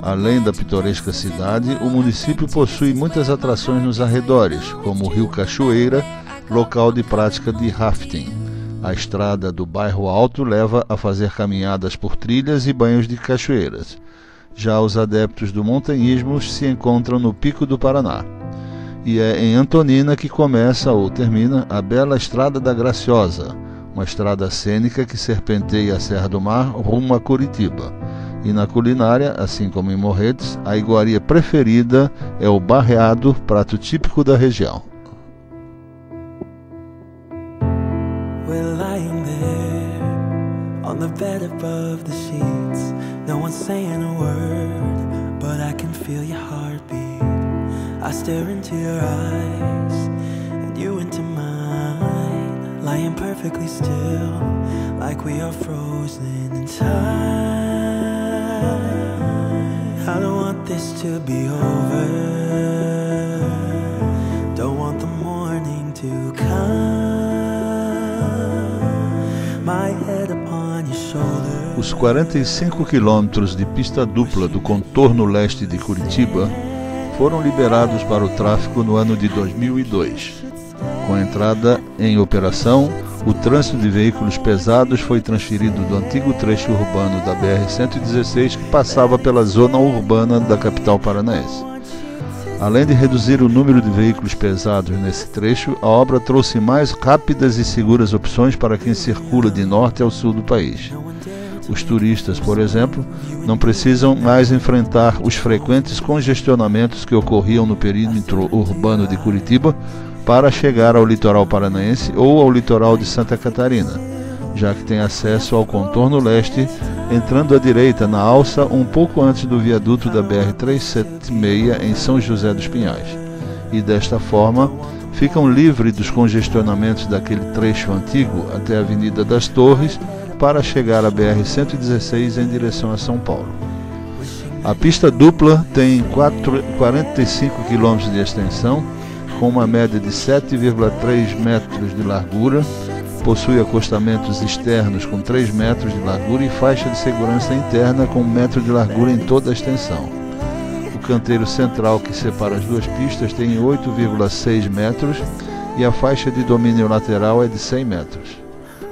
Além da pitoresca cidade, o município possui muitas atrações nos arredores, como o Rio Cachoeira, local de prática de rafting. A estrada do Bairro Alto leva a fazer caminhadas por trilhas e banhos de cachoeiras. Já os adeptos do montanhismo se encontram no Pico do Paraná. E é em Antonina que começa ou termina a bela Estrada da Graciosa, uma estrada cênica que serpenteia a Serra do Mar rumo a Curitiba. E na culinária, assim como em Morretes, a iguaria preferida é o barreado, prato típico da região. We're lying there on the bed above the sheets. No one's saying a word, but I can feel your heartbeat. I stare into your eyes and you into mine, lying perfectly still, like we are frozen in time. I don't want this to be over, don't want the morning to come, my head upon your shoulder. Os 45 quilômetros de pista dupla do contorno leste de Curitiba foram liberados para o tráfego no ano de 2002. Com a entrada em operação, o trânsito de veículos pesados foi transferido do antigo trecho urbano da BR-116 que passava pela zona urbana da capital paranaense. Além de reduzir o número de veículos pesados nesse trecho, a obra trouxe mais rápidas e seguras opções para quem circula de norte ao sul do país. Os turistas, por exemplo, não precisam mais enfrentar os frequentes congestionamentos que ocorriam no perímetro urbano de Curitiba para chegar ao litoral paranaense ou ao litoral de Santa Catarina, já que tem acesso ao contorno leste, entrando à direita na alça um pouco antes do viaduto da BR-376 em São José dos Pinhais. E desta forma, ficam livres dos congestionamentos daquele trecho antigo até a Avenida das Torres para chegar à BR-116 em direção a São Paulo. A pista dupla tem 45 km de extensão, com uma média de 7,3 metros de largura, possui acostamentos externos com 3 metros de largura e faixa de segurança interna com 1 metro de largura em toda a extensão. O canteiro central que separa as duas pistas tem 8,6 metros e a faixa de domínio lateral é de 100 metros.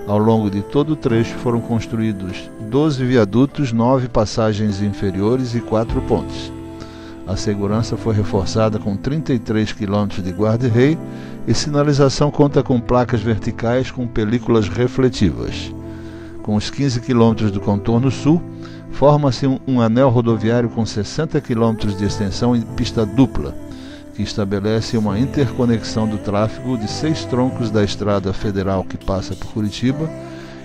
Ao longo de todo o trecho foram construídos 12 viadutos, 9 passagens inferiores e 4 pontes. A segurança foi reforçada com 33 km de guarda-rei e sinalização conta com placas verticais com películas refletivas. Com os 15 km do contorno sul, forma-se um anel rodoviário com 60 km de extensão em pista dupla, que estabelece uma interconexão do tráfego de 6 troncos da estrada federal que passa por Curitiba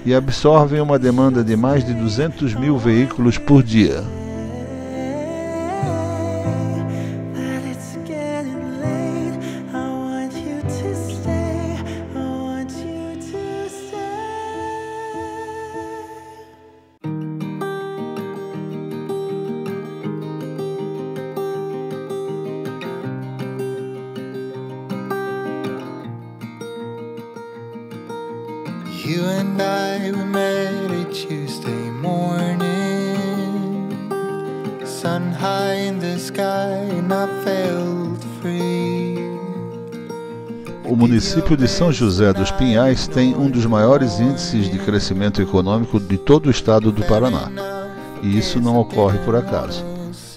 e absorve uma demanda de mais de 200 mil veículos por dia. You and I, we met a Tuesday morning, sun high in the sky and I felt free. O município de São José dos Pinhais tem um dos maiores índices de crescimento econômico de todo o estado do Paraná, e isso não ocorre por acaso.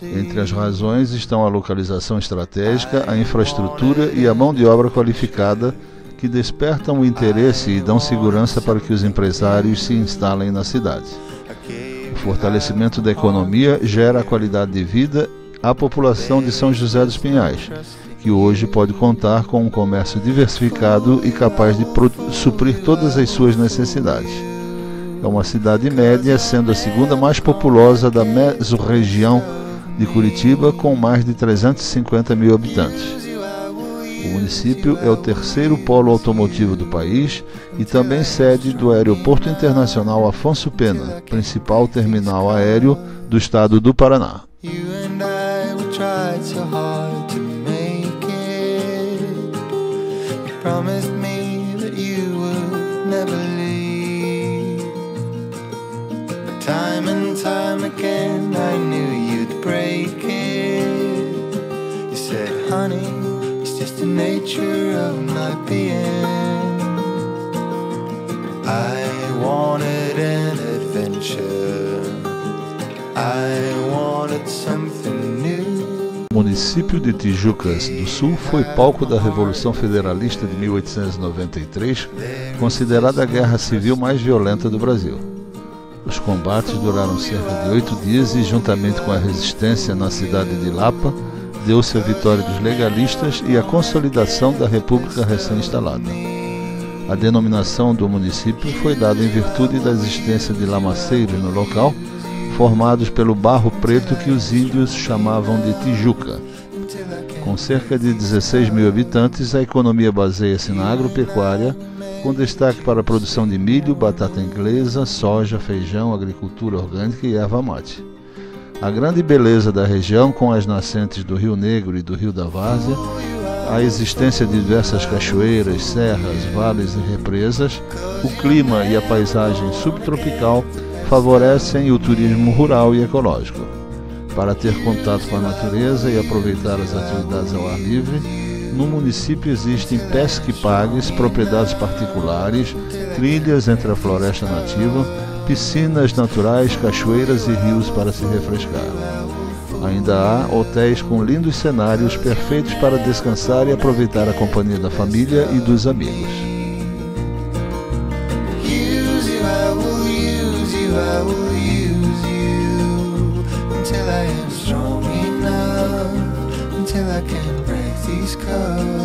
Entre as razões estão a localização estratégica, a infraestrutura e a mão de obra qualificada, que despertam o interesse e dão segurança para que os empresários se instalem na cidade. O fortalecimento da economia gera a qualidade de vida à população de São José dos Pinhais, que hoje pode contar com um comércio diversificado e capaz de suprir todas as suas necessidades. É uma cidade média, sendo a segunda mais populosa da mesorregião de Curitiba, com mais de 350 mil habitantes. O município é o terceiro polo automotivo do país e também sede do Aeroporto Internacional Afonso Pena, principal terminal aéreo do estado do Paraná. Time and time again, I knew you'd break it. You said, honey, it's just the nature of my being. I wanted an adventure. I wanted something new. O município de Tijucas do Sul foi palco da Revolução Federalista de 1893, considerada a guerra civil mais violenta do Brasil. Os combates duraram cerca de 8 dias e, juntamente com a resistência na cidade de Lapa, deu-se a vitória dos legalistas e a consolidação da República recém-instalada. A denominação do município foi dada em virtude da existência de lamaceiros no local, formados pelo barro preto que os índios chamavam de Tijuca. Com cerca de 16 mil habitantes, a economia baseia-se na agropecuária, com destaque para a produção de milho, batata inglesa, soja, feijão, agricultura orgânica e erva mate. A grande beleza da região, com as nascentes do Rio Negro e do Rio da Várzea, a existência de diversas cachoeiras, serras, vales e represas, o clima e a paisagem subtropical favorecem o turismo rural e ecológico. Para ter contato com a natureza e aproveitar as atividades ao ar livre, no município existem pesque-pagues, propriedades particulares, trilhas entre a floresta nativa, piscinas naturais, cachoeiras e rios para se refrescar. Ainda há hotéis com lindos cenários perfeitos para descansar e aproveitar a companhia da família e dos amigos. I will use you until I am strong enough, until I can break these curves.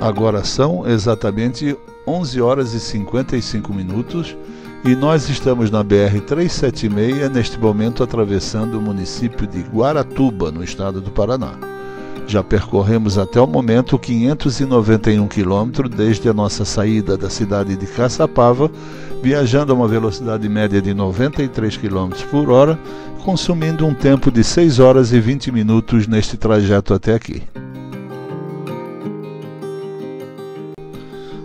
Agora são exatamente 11 horas e 55 minutos e nós estamos na BR-376, neste momento atravessando o município de Guaratuba, no estado do Paraná. Já percorremos até o momento 591 quilômetros desde a nossa saída da cidade de Caçapava, viajando a uma velocidade média de 93 km por hora, consumindo um tempo de 6 horas e 20 minutos neste trajeto até aqui.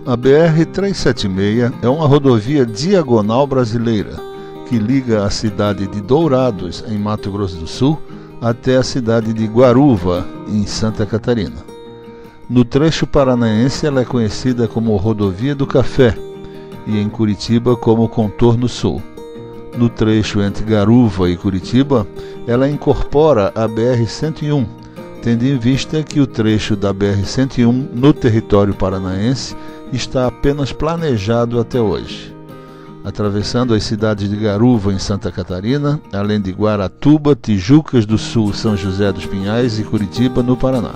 A BR-376 é uma rodovia diagonal brasileira que liga a cidade de Dourados, em Mato Grosso do Sul, até a cidade de Guaruva, em Santa Catarina. No trecho paranaense, ela é conhecida como Rodovia do Café e em Curitiba como Contorno Sul. No trecho entre Garuva e Curitiba, ela incorpora a BR-101, tendo em vista que o trecho da BR-101 no território paranaense está apenas planejado até hoje. Atravessando as cidades de Garuva, em Santa Catarina, além de Guaratuba, Tijucas do Sul, São José dos Pinhais e Curitiba, no Paraná.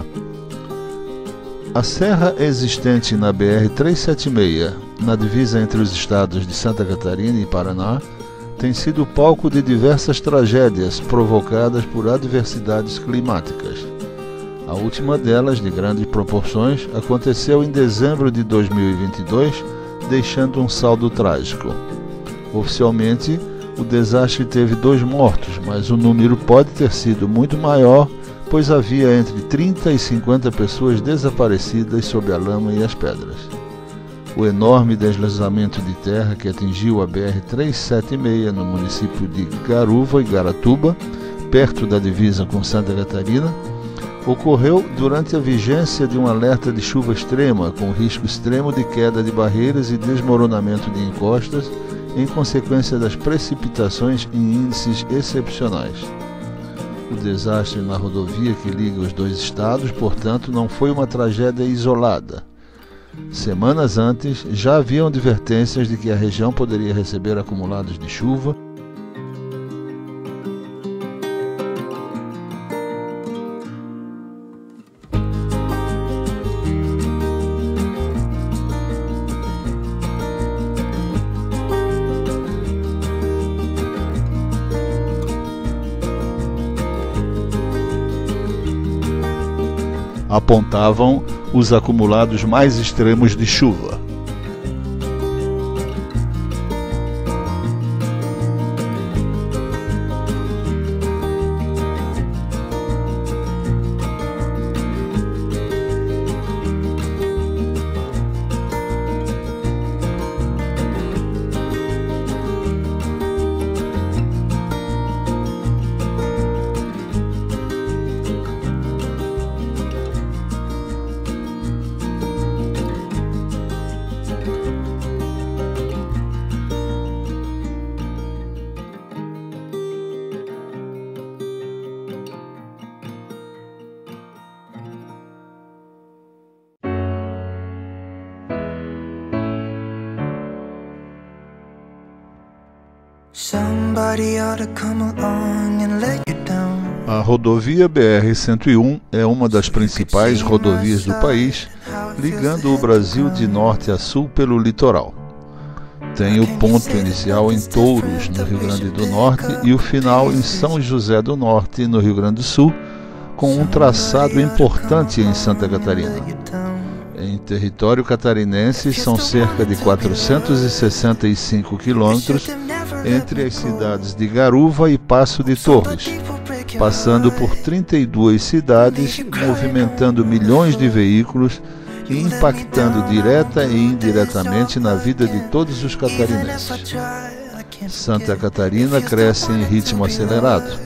A serra existente na BR-376, na divisa entre os estados de Santa Catarina e Paraná, tem sido palco de diversas tragédias provocadas por adversidades climáticas. A última delas, de grandes proporções, aconteceu em dezembro de 2022, deixando um saldo trágico. Oficialmente, o desastre teve 2 mortos, mas o número pode ter sido muito maior, pois havia entre 30 e 50 pessoas desaparecidas sob a lama e as pedras. O enorme deslizamento de terra que atingiu a BR-376 no município de Garuva e Garatuba perto da divisa com Santa Catarina, ocorreu durante a vigência de um alerta de chuva extrema, com risco extremo de queda de barreiras e desmoronamento de encostas em consequência das precipitações em índices excepcionais. O desastre na rodovia que liga os dois estados, portanto, não foi uma tragédia isolada. Semanas antes, já haviam advertências de que a região poderia receber acumulados de chuva apontavam os acumulados mais extremos de chuva. Somebody ought to come along and let you down. A rodovia BR-101 é uma das principais rodovias do país, ligando o Brasil de norte a sul pelo litoral. Tem o ponto inicial em Touros, no Rio Grande do Norte, e o final em São José do Norte, no Rio Grande do Sul, com um traçado importante em Santa Catarina. Em território catarinense, são cerca de 465 quilômetros entre as cidades de Garuva e Passo de Torres, passando por 32 cidades, movimentando milhões de veículos e impactando direta e indiretamente na vida de todos os catarinenses. Santa Catarina cresce em ritmo acelerado,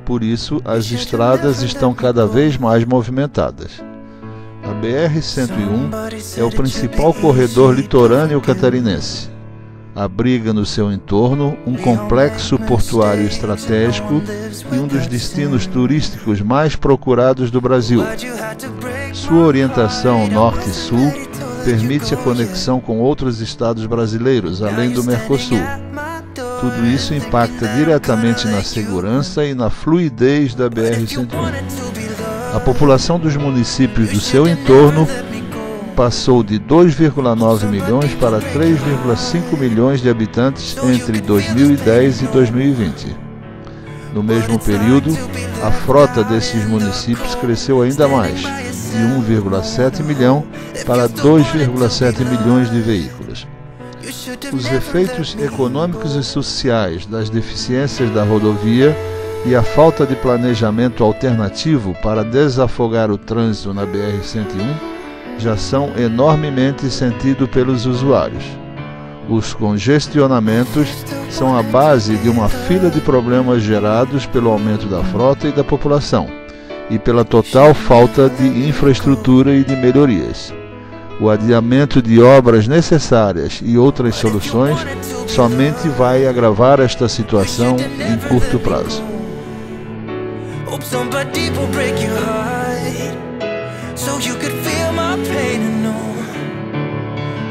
por isso as estradas estão cada vez mais movimentadas. A BR-101 é o principal corredor litorâneo catarinense. Abriga no seu entorno um complexo portuário estratégico e um dos destinos turísticos mais procurados do Brasil. Sua orientação norte-sul permite a conexão com outros estados brasileiros, além do Mercosul. Tudo isso impacta diretamente na segurança e na fluidez da BR-101. A população dos municípios do seu entorno passou de 2,9 milhões para 3,5 milhões de habitantes entre 2010 e 2020. No mesmo período, a frota desses municípios cresceu ainda mais, de 1,7 milhão para 2,7 milhões de veículos. Os efeitos econômicos e sociais das deficiências da rodovia e a falta de planejamento alternativo para desafogar o trânsito na BR-101 já são enormemente sentidos pelos usuários. Os congestionamentos são a base de uma fila de problemas gerados pelo aumento da frota e da população, e pela total falta de infraestrutura e de melhorias. O adiamento de obras necessárias e outras soluções somente vai agravar esta situação em curto prazo. Hope somebody will break your heart, so you could feel my pain and know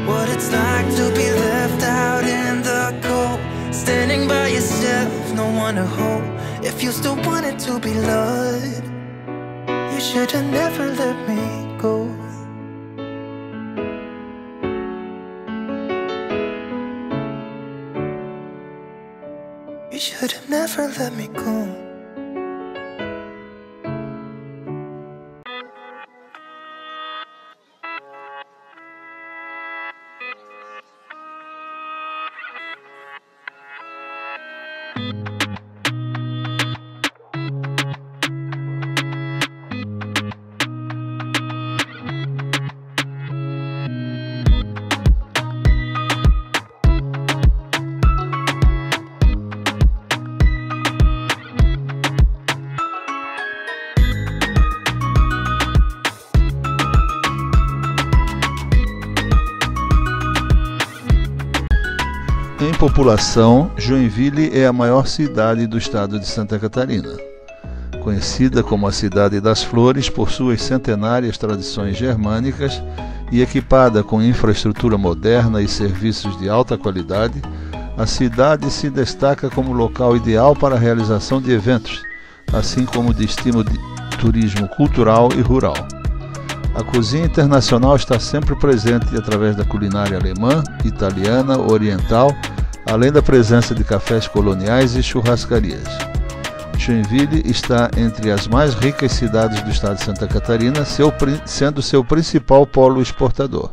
what it's like to be left out in the cold, standing by yourself, no one to hold. If you still wanted to be loved, you should have never let me go. You should have never let me go. Em população, Joinville é a maior cidade do estado de Santa Catarina. Conhecida como a Cidade das Flores por suas centenárias tradições germânicas e equipada com infraestrutura moderna e serviços de alta qualidade, a cidade se destaca como local ideal para a realização de eventos, assim como destino de turismo cultural e rural. A cozinha internacional está sempre presente através da culinária alemã, italiana, oriental, além da presença de cafés coloniais e churrascarias. Joinville está entre as mais ricas cidades do estado de Santa Catarina, sendo seu principal polo exportador.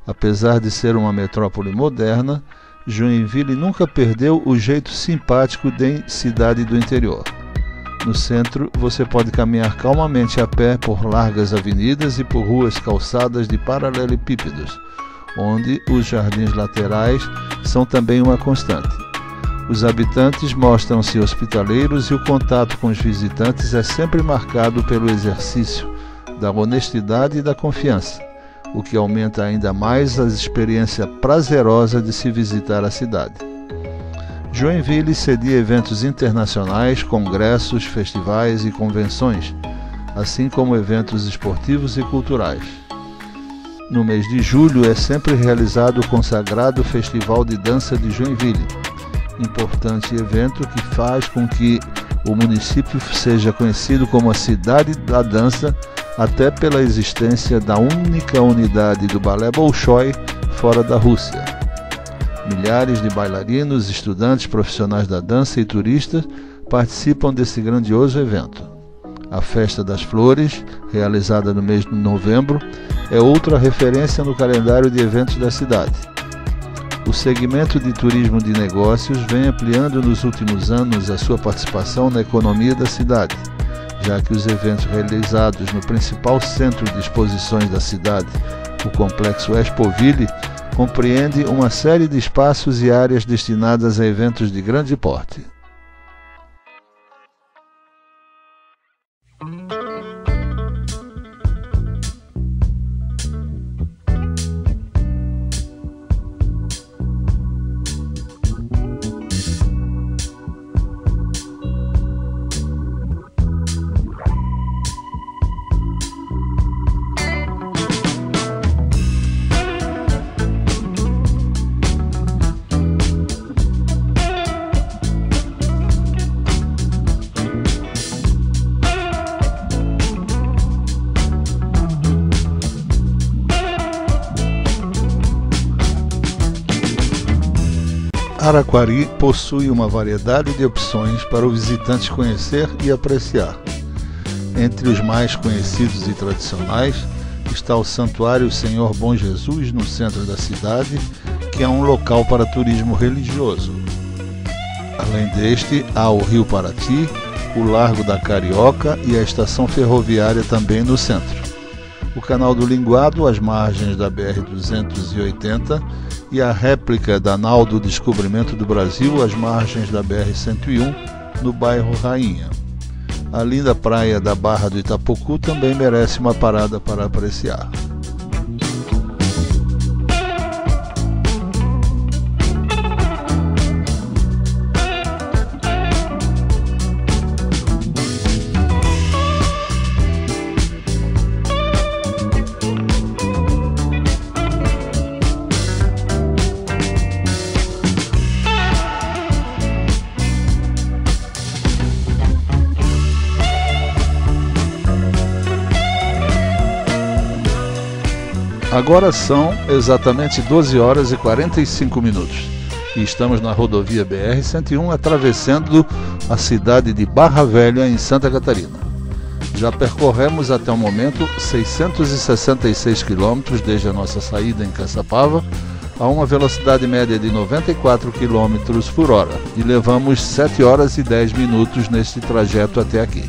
Apesar de ser uma metrópole moderna, Joinville nunca perdeu o jeito simpático de cidade do interior. No centro, você pode caminhar calmamente a pé por largas avenidas e por ruas calçadas de paralelepípedos, onde os jardins laterais são também uma constante. Os habitantes mostram-se hospitaleiros e o contato com os visitantes é sempre marcado pelo exercício da honestidade e da confiança, o que aumenta ainda mais a experiência prazerosa de se visitar a cidade. Joinville cedia eventos internacionais, congressos, festivais e convenções, assim como eventos esportivos e culturais. No mês de julho é sempre realizado o consagrado Festival de Dança de Joinville, importante evento que faz com que o município seja conhecido como a Cidade da Dança, até pela existência da única unidade do balé Bolshoi fora da Rússia. Milhares de bailarinos, estudantes, profissionais da dança e turistas participam desse grandioso evento. A Festa das Flores, realizada no mês de novembro, é outra referência no calendário de eventos da cidade. O segmento de turismo de negócios vem ampliando nos últimos anos a sua participação na economia da cidade, já que os eventos realizados no principal centro de exposições da cidade, o Complexo Expoville, compreende uma série de espaços e áreas destinadas a eventos de grande porte. Araquari possui uma variedade de opções para o visitante conhecer e apreciar. Entre os mais conhecidos e tradicionais está o Santuário Senhor Bom Jesus, no centro da cidade, que é um local para turismo religioso. Além deste, há o Rio Paraty, o Largo da Carioca e a estação ferroviária também no centro. O Canal do Linguado, às margens da BR-280, e a réplica da Nau do Descobrimento do Brasil, às margens da BR-101, no bairro Rainha. A linda praia da Barra do Itapocu também merece uma parada para apreciar. Agora são exatamente 12 horas e 45 minutos e estamos na rodovia BR-101 atravessando a cidade de Barra Velha, em Santa Catarina. Já percorremos até o momento 666 quilômetros desde a nossa saída em Caçapava, a uma velocidade média de 94 km por hora, e levamos 7 horas e 10 minutos neste trajeto até aqui.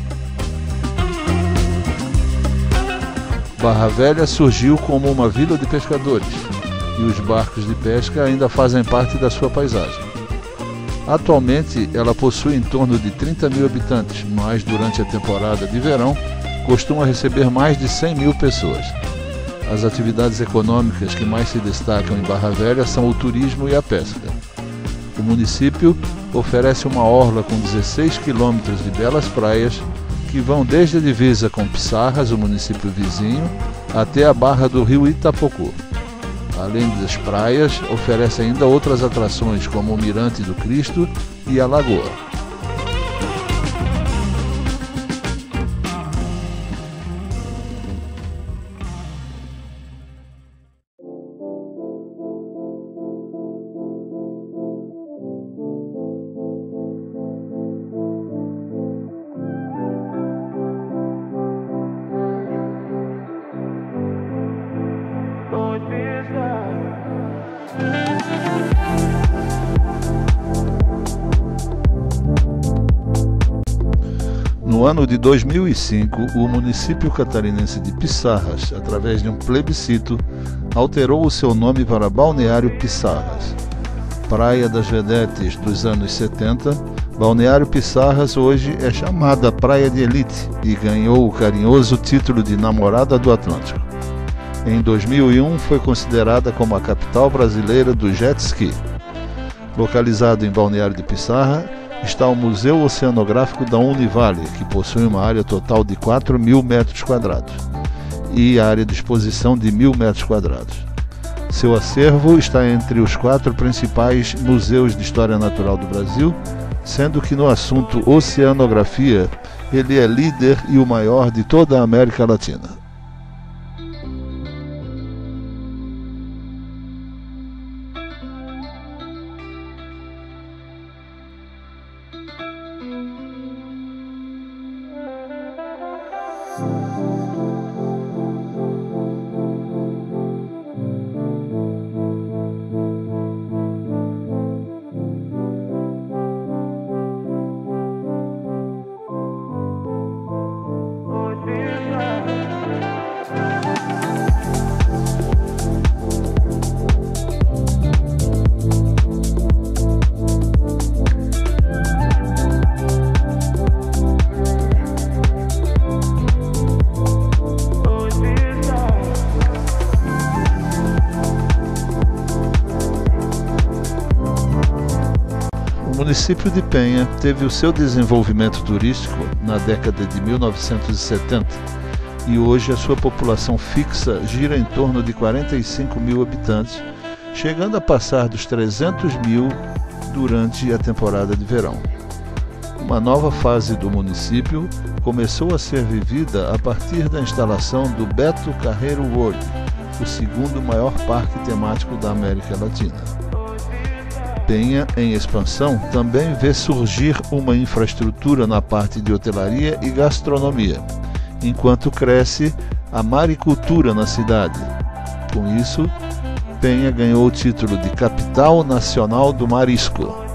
Barra Velha surgiu como uma vila de pescadores, e os barcos de pesca ainda fazem parte da sua paisagem. Atualmente, ela possui em torno de 30 mil habitantes, mas durante a temporada de verão, costuma receber mais de 100 mil pessoas. As atividades econômicas que mais se destacam em Barra Velha são o turismo e a pesca. O município oferece uma orla com 16 quilômetros de belas praias que vão desde a divisa com Pissarras, o município vizinho, até a barra do rio Itapocu. Além das praias, oferece ainda outras atrações como o Mirante do Cristo e a Lagoa. No ano de 2005, o município catarinense de Pissarras, através de um plebiscito, alterou o seu nome para Balneário Pissarras. Praia das Vedetes dos anos 70, Balneário Pissarras hoje é chamada Praia de Elite e ganhou o carinhoso título de Namorada do Atlântico. Em 2001, foi considerada como a capital brasileira do jet ski. Localizado em Balneário de Pissarra, está o Museu Oceanográfico da Univale, que possui uma área total de 4.000 metros quadrados e área de exposição de 1.000 metros quadrados. Seu acervo está entre os 4 principais museus de história natural do Brasil, sendo que no assunto oceanografia ele é líder e o maior de toda a América Latina. O município de Penha teve o seu desenvolvimento turístico na década de 1970 e hoje a sua população fixa gira em torno de 45.000 habitantes, chegando a passar dos 300.000 durante a temporada de verão. Uma nova fase do município começou a ser vivida a partir da instalação do Beto Carreiro World, o segundo maior parque temático da América Latina. Penha, em expansão, também vê surgir uma infraestrutura na parte de hotelaria e gastronomia, enquanto cresce a maricultura na cidade. Com isso, Penha ganhou o título de Capital Nacional do Marisco.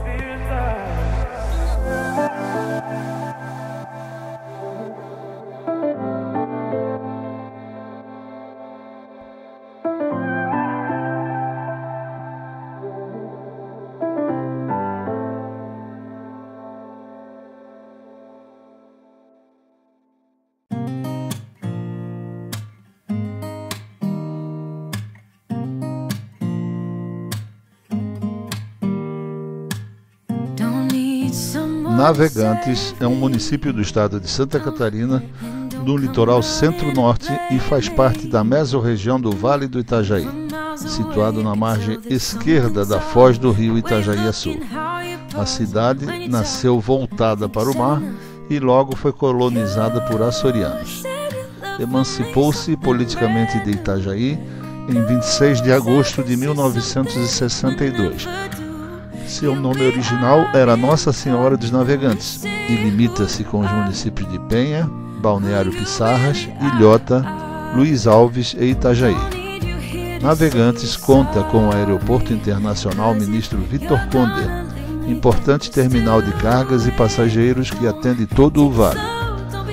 Navegantes é um município do estado de Santa Catarina, no litoral centro-norte e faz parte da mesorregião do Vale do Itajaí, situado na margem esquerda da foz do rio Itajaí-Açu. A cidade nasceu voltada para o mar e logo foi colonizada por açorianos. Emancipou-se politicamente de Itajaí em 26 de agosto de 1962. Seu nome original era Nossa Senhora dos Navegantes e limita-se com os municípios de Penha, Balneário Pissarras, Ilhota, Luiz Alves e Itajaí. Navegantes conta com o Aeroporto Internacional Ministro Vitor Conde, importante terminal de cargas e passageiros que atende todo o vale.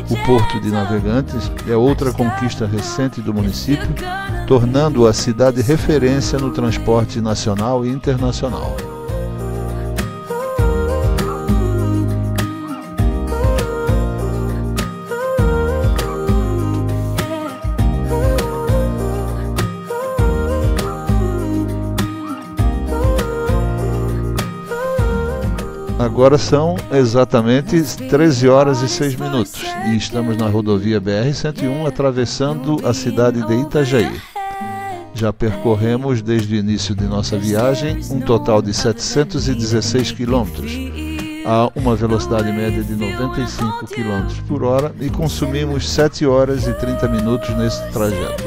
O Porto de Navegantes é outra conquista recente do município, tornando a cidade referência no transporte nacional e internacional. Agora são exatamente 13 horas e 6 minutos e estamos na rodovia BR-101 atravessando a cidade de Itajaí. Já percorremos desde o início de nossa viagem um total de 716 quilômetros, a uma velocidade média de 95 km por hora e consumimos 7 horas e 30 minutos nesse trajeto.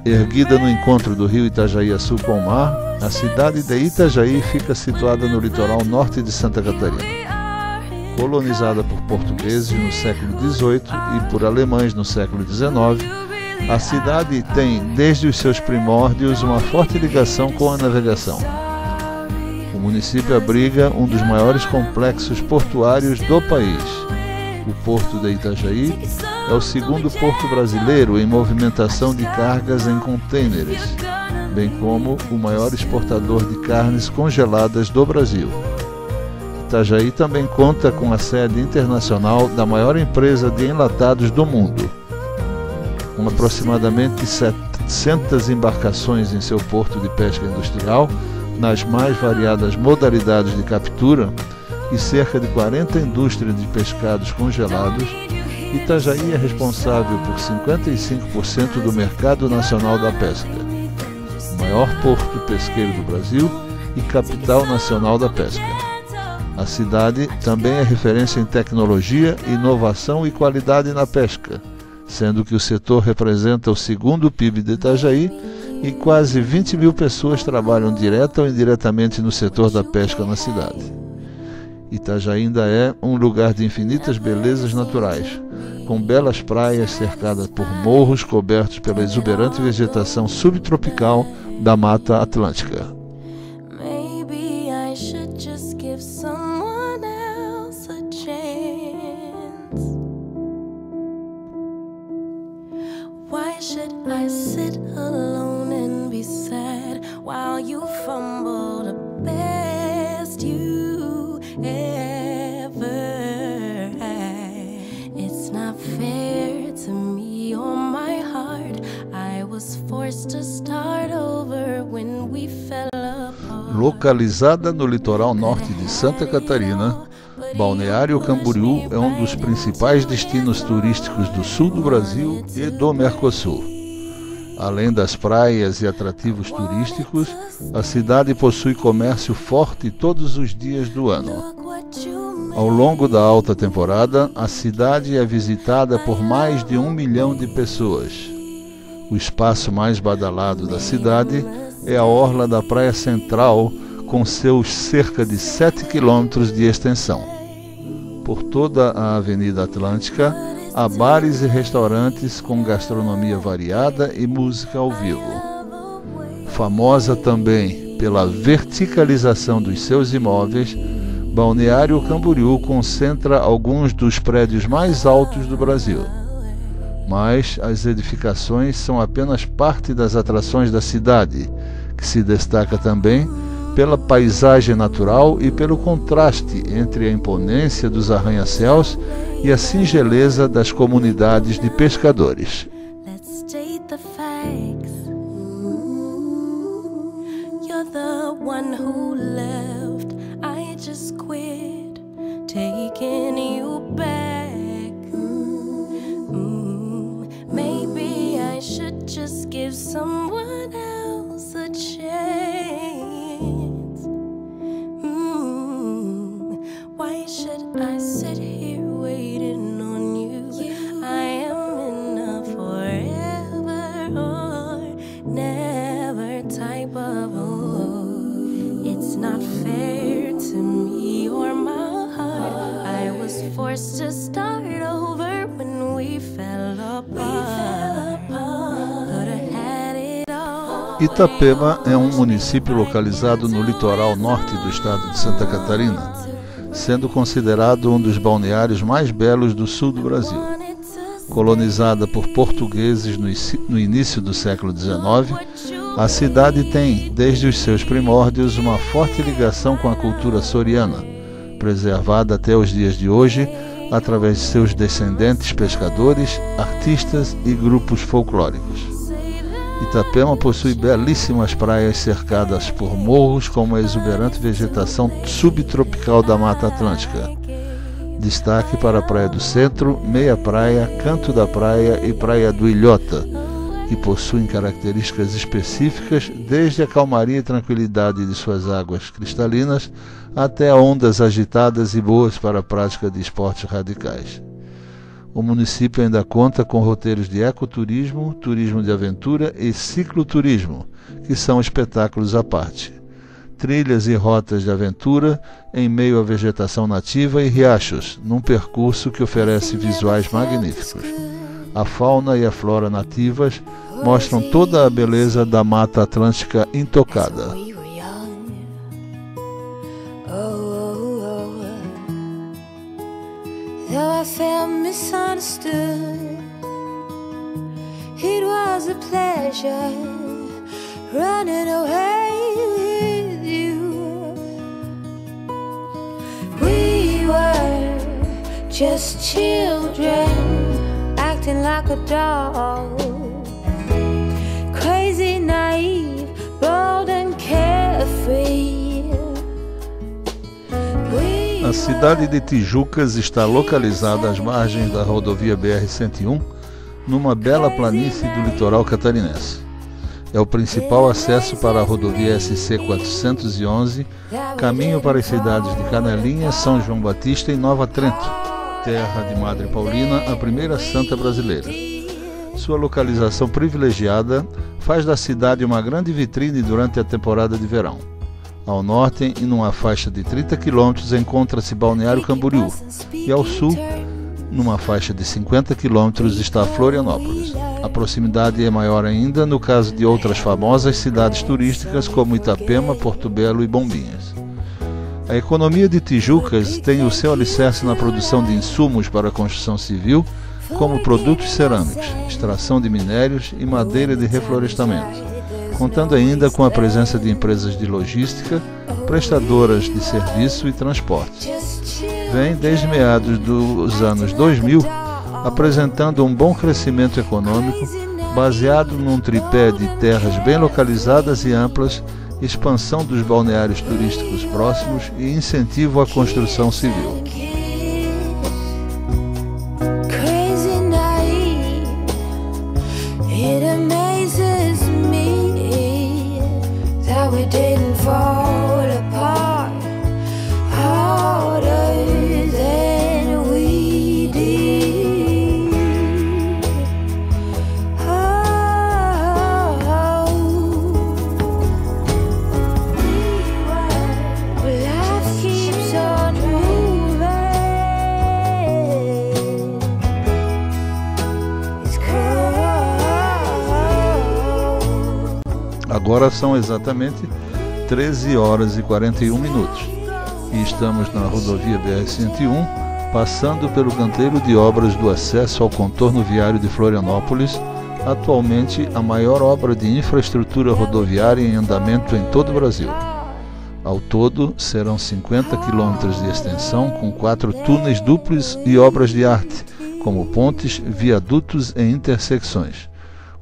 Erguida no encontro do rio Itajaí a sul com o mar, a cidade de Itajaí fica situada no litoral norte de Santa Catarina. Colonizada por portugueses no século XVIII e por alemães no século XIX, a cidade tem, desde os seus primórdios, uma forte ligação com a navegação. O município abriga um dos maiores complexos portuários do país. O Porto de Itajaí é o segundo porto brasileiro em movimentação de cargas em contêineres, bem como o maior exportador de carnes congeladas do Brasil. Itajaí também conta com a sede internacional da maior empresa de enlatados do mundo. Com aproximadamente 700 embarcações em seu porto de pesca industrial, nas mais variadas modalidades de captura, e cerca de 40 indústrias de pescados congelados, Itajaí é responsável por 55% do mercado nacional da pesca, o maior porto pesqueiro do Brasil e capital nacional da pesca. A cidade também é referência em tecnologia, inovação e qualidade na pesca, sendo que o setor representa o segundo PIB de Itajaí e quase 20 mil pessoas trabalham direta ou indiretamente no setor da pesca na cidade. Itajaí ainda é um lugar de infinitas belezas naturais, com belas praias cercadas por morros cobertos pela exuberante vegetação subtropical da Mata Atlântica. Maybe I should just give someone else a chance. Why should I sit alone and be sad while you fumble the best you ever had? It's not fair to me or my heart. I was forced to start over when we fell apart. Localizada no litoral norte de Santa Catarina, Balneário Camboriú é um dos principais destinos turísticos do sul do Brasil e do Mercosul. Além das praias e atrativos turísticos, a cidade possui comércio forte todos os dias do ano. Ao longo da alta temporada, a cidade é visitada por mais de 1 milhão de pessoas. O espaço mais badalado da cidade é a orla da Praia Central, com seus cerca de 7 quilômetros de extensão. Por toda a Avenida Atlântica, há bares e restaurantes com gastronomia variada e música ao vivo. Famosa também pela verticalização dos seus imóveis, Balneário Camboriú concentra alguns dos prédios mais altos do Brasil. Mas as edificações são apenas parte das atrações da cidade, que se destaca também pela paisagem natural e pelo contraste entre a imponência dos arranha-céus e a singeleza das comunidades de pescadores. Let's state the facts. You're the one who left. I just quit taking you back. Maybe I should just give someone else a chance. Why should I sit here waiting on you? I am in a forever or never type of mood. It's not fair to me or my heart. I was forced to start over when we fell apart. Could've had it all. Itapema é um município localizado no litoral norte do estado de Santa Catarina, sendo considerado um dos balneários mais belos do sul do Brasil. Colonizada por portugueses no início do século XIX, a cidade tem, desde os seus primórdios, uma forte ligação com a cultura açoriana, preservada até os dias de hoje através de seus descendentes pescadores, artistas e grupos folclóricos. Itapema possui belíssimas praias cercadas por morros com uma exuberante vegetação subtropical da Mata Atlântica. Destaque para a Praia do Centro, Meia Praia, Canto da Praia e Praia do Ilhota, que possuem características específicas desde a calmaria e tranquilidade de suas águas cristalinas até ondas agitadas e boas para a prática de esportes radicais. O município ainda conta com roteiros de ecoturismo, turismo de aventura e cicloturismo, que são espetáculos à parte. Trilhas e rotas de aventura em meio à vegetação nativa e riachos, num percurso que oferece visuais magníficos. A fauna e a flora nativas mostram toda a beleza da Mata Atlântica intocada. Though I felt misunderstood, it was a pleasure running away with you. We were just children acting like a doll, crazy, naive, bold and carefree. A cidade de Tijucas está localizada às margens da rodovia BR-101, numa bela planície do litoral catarinense. É o principal acesso para a rodovia SC-411, caminho para as cidades de Canelinha, São João Batista e Nova Trento, terra de Madre Paulina, a primeira santa brasileira. Sua localização privilegiada faz da cidade uma grande vitrine durante a temporada de verão. Ao norte, e numa faixa de 30 km, encontra-se Balneário Camboriú, e ao sul, numa faixa de 50 km, está Florianópolis. A proximidade é maior ainda no caso de outras famosas cidades turísticas como Itapema, Porto Belo e Bombinhas. A economia de Tijucas tem o seu alicerce na produção de insumos para a construção civil, como produtos cerâmicos, extração de minérios e madeira de reflorestamento, contando ainda com a presença de empresas de logística, prestadoras de serviço e transporte. Vem desde meados dos anos 2000 apresentando um bom crescimento econômico baseado num tripé de terras bem localizadas e amplas, expansão dos balneários turísticos próximos e incentivo à construção civil. Agora são exatamente 13 horas e 41 minutos e estamos na rodovia BR-101, passando pelo canteiro de obras do acesso ao contorno viário de Florianópolis, atualmente a maior obra de infraestrutura rodoviária em andamento em todo o Brasil. Ao todo, serão 50 quilômetros de extensão, com 4 túneis duplos e obras de arte, como pontes, viadutos e intersecções.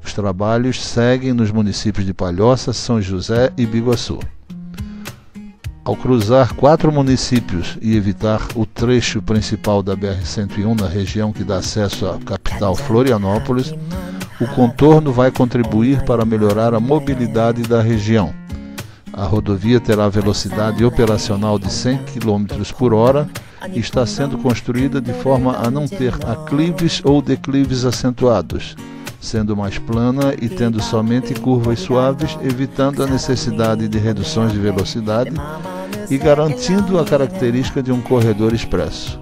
Os trabalhos seguem nos municípios de Palhoça, São José e Biguaçu. Ao cruzar 4 municípios e evitar o trecho principal da BR-101 na região que dá acesso à capital Florianópolis, o contorno vai contribuir para melhorar a mobilidade da região. A rodovia terá velocidade operacional de 100 km por hora e está sendo construída de forma a não ter aclives ou declives acentuados, sendo mais plana e tendo somente curvas suaves, evitando a necessidade de reduções de velocidade e garantindo a característica de um corredor expresso.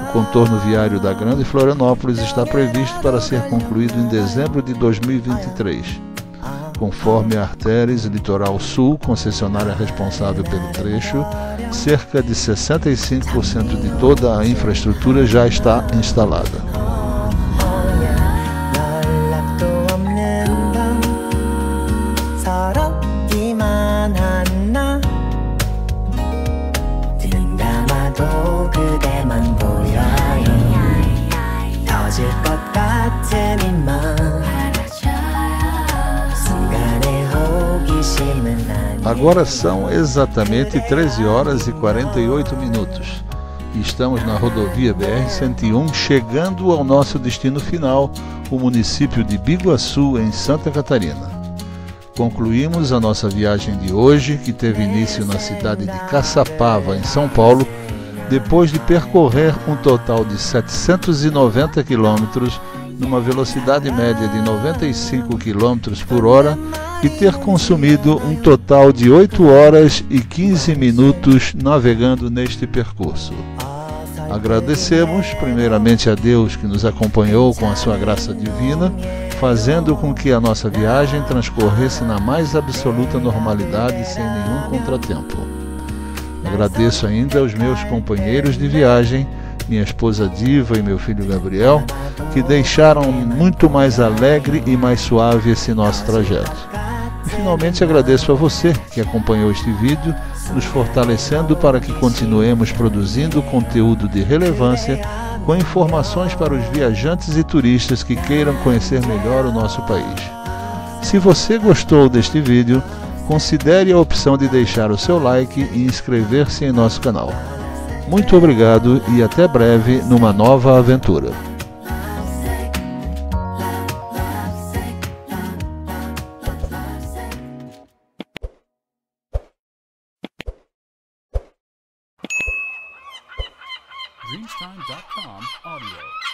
O contorno viário da Grande Florianópolis está previsto para ser concluído em dezembro de 2023. Conforme a Arteres Litoral Sul, concessionária responsável pelo trecho, cerca de 65% de toda a infraestrutura já está instalada. Agora são exatamente 13 horas e 48 minutos. E estamos na rodovia BR-101, chegando ao nosso destino final, o município de Biguaçu, em Santa Catarina. Concluímos a nossa viagem de hoje, que teve início na cidade de Caçapava, em São Paulo, depois de percorrer um total de 790 quilômetros numa velocidade média de 95 km por hora e ter consumido um total de 8 horas e 15 minutos navegando neste percurso. Agradecemos primeiramente a Deus que nos acompanhou com a sua graça divina, fazendo com que a nossa viagem transcorresse na mais absoluta normalidade sem nenhum contratempo. Agradeço ainda aos meus companheiros de viagem, minha esposa Diva e meu filho Gabriel, que deixaram muito mais alegre e mais suave esse nosso trajeto. E finalmente agradeço a você que acompanhou este vídeo, nos fortalecendo para que continuemos produzindo conteúdo de relevância com informações para os viajantes e turistas que queiram conhecer melhor o nosso país. Se você gostou deste vídeo, considere a opção de deixar o seu like e inscrever-se em nosso canal. Muito obrigado e até breve numa nova aventura. Dreamstime.com audio.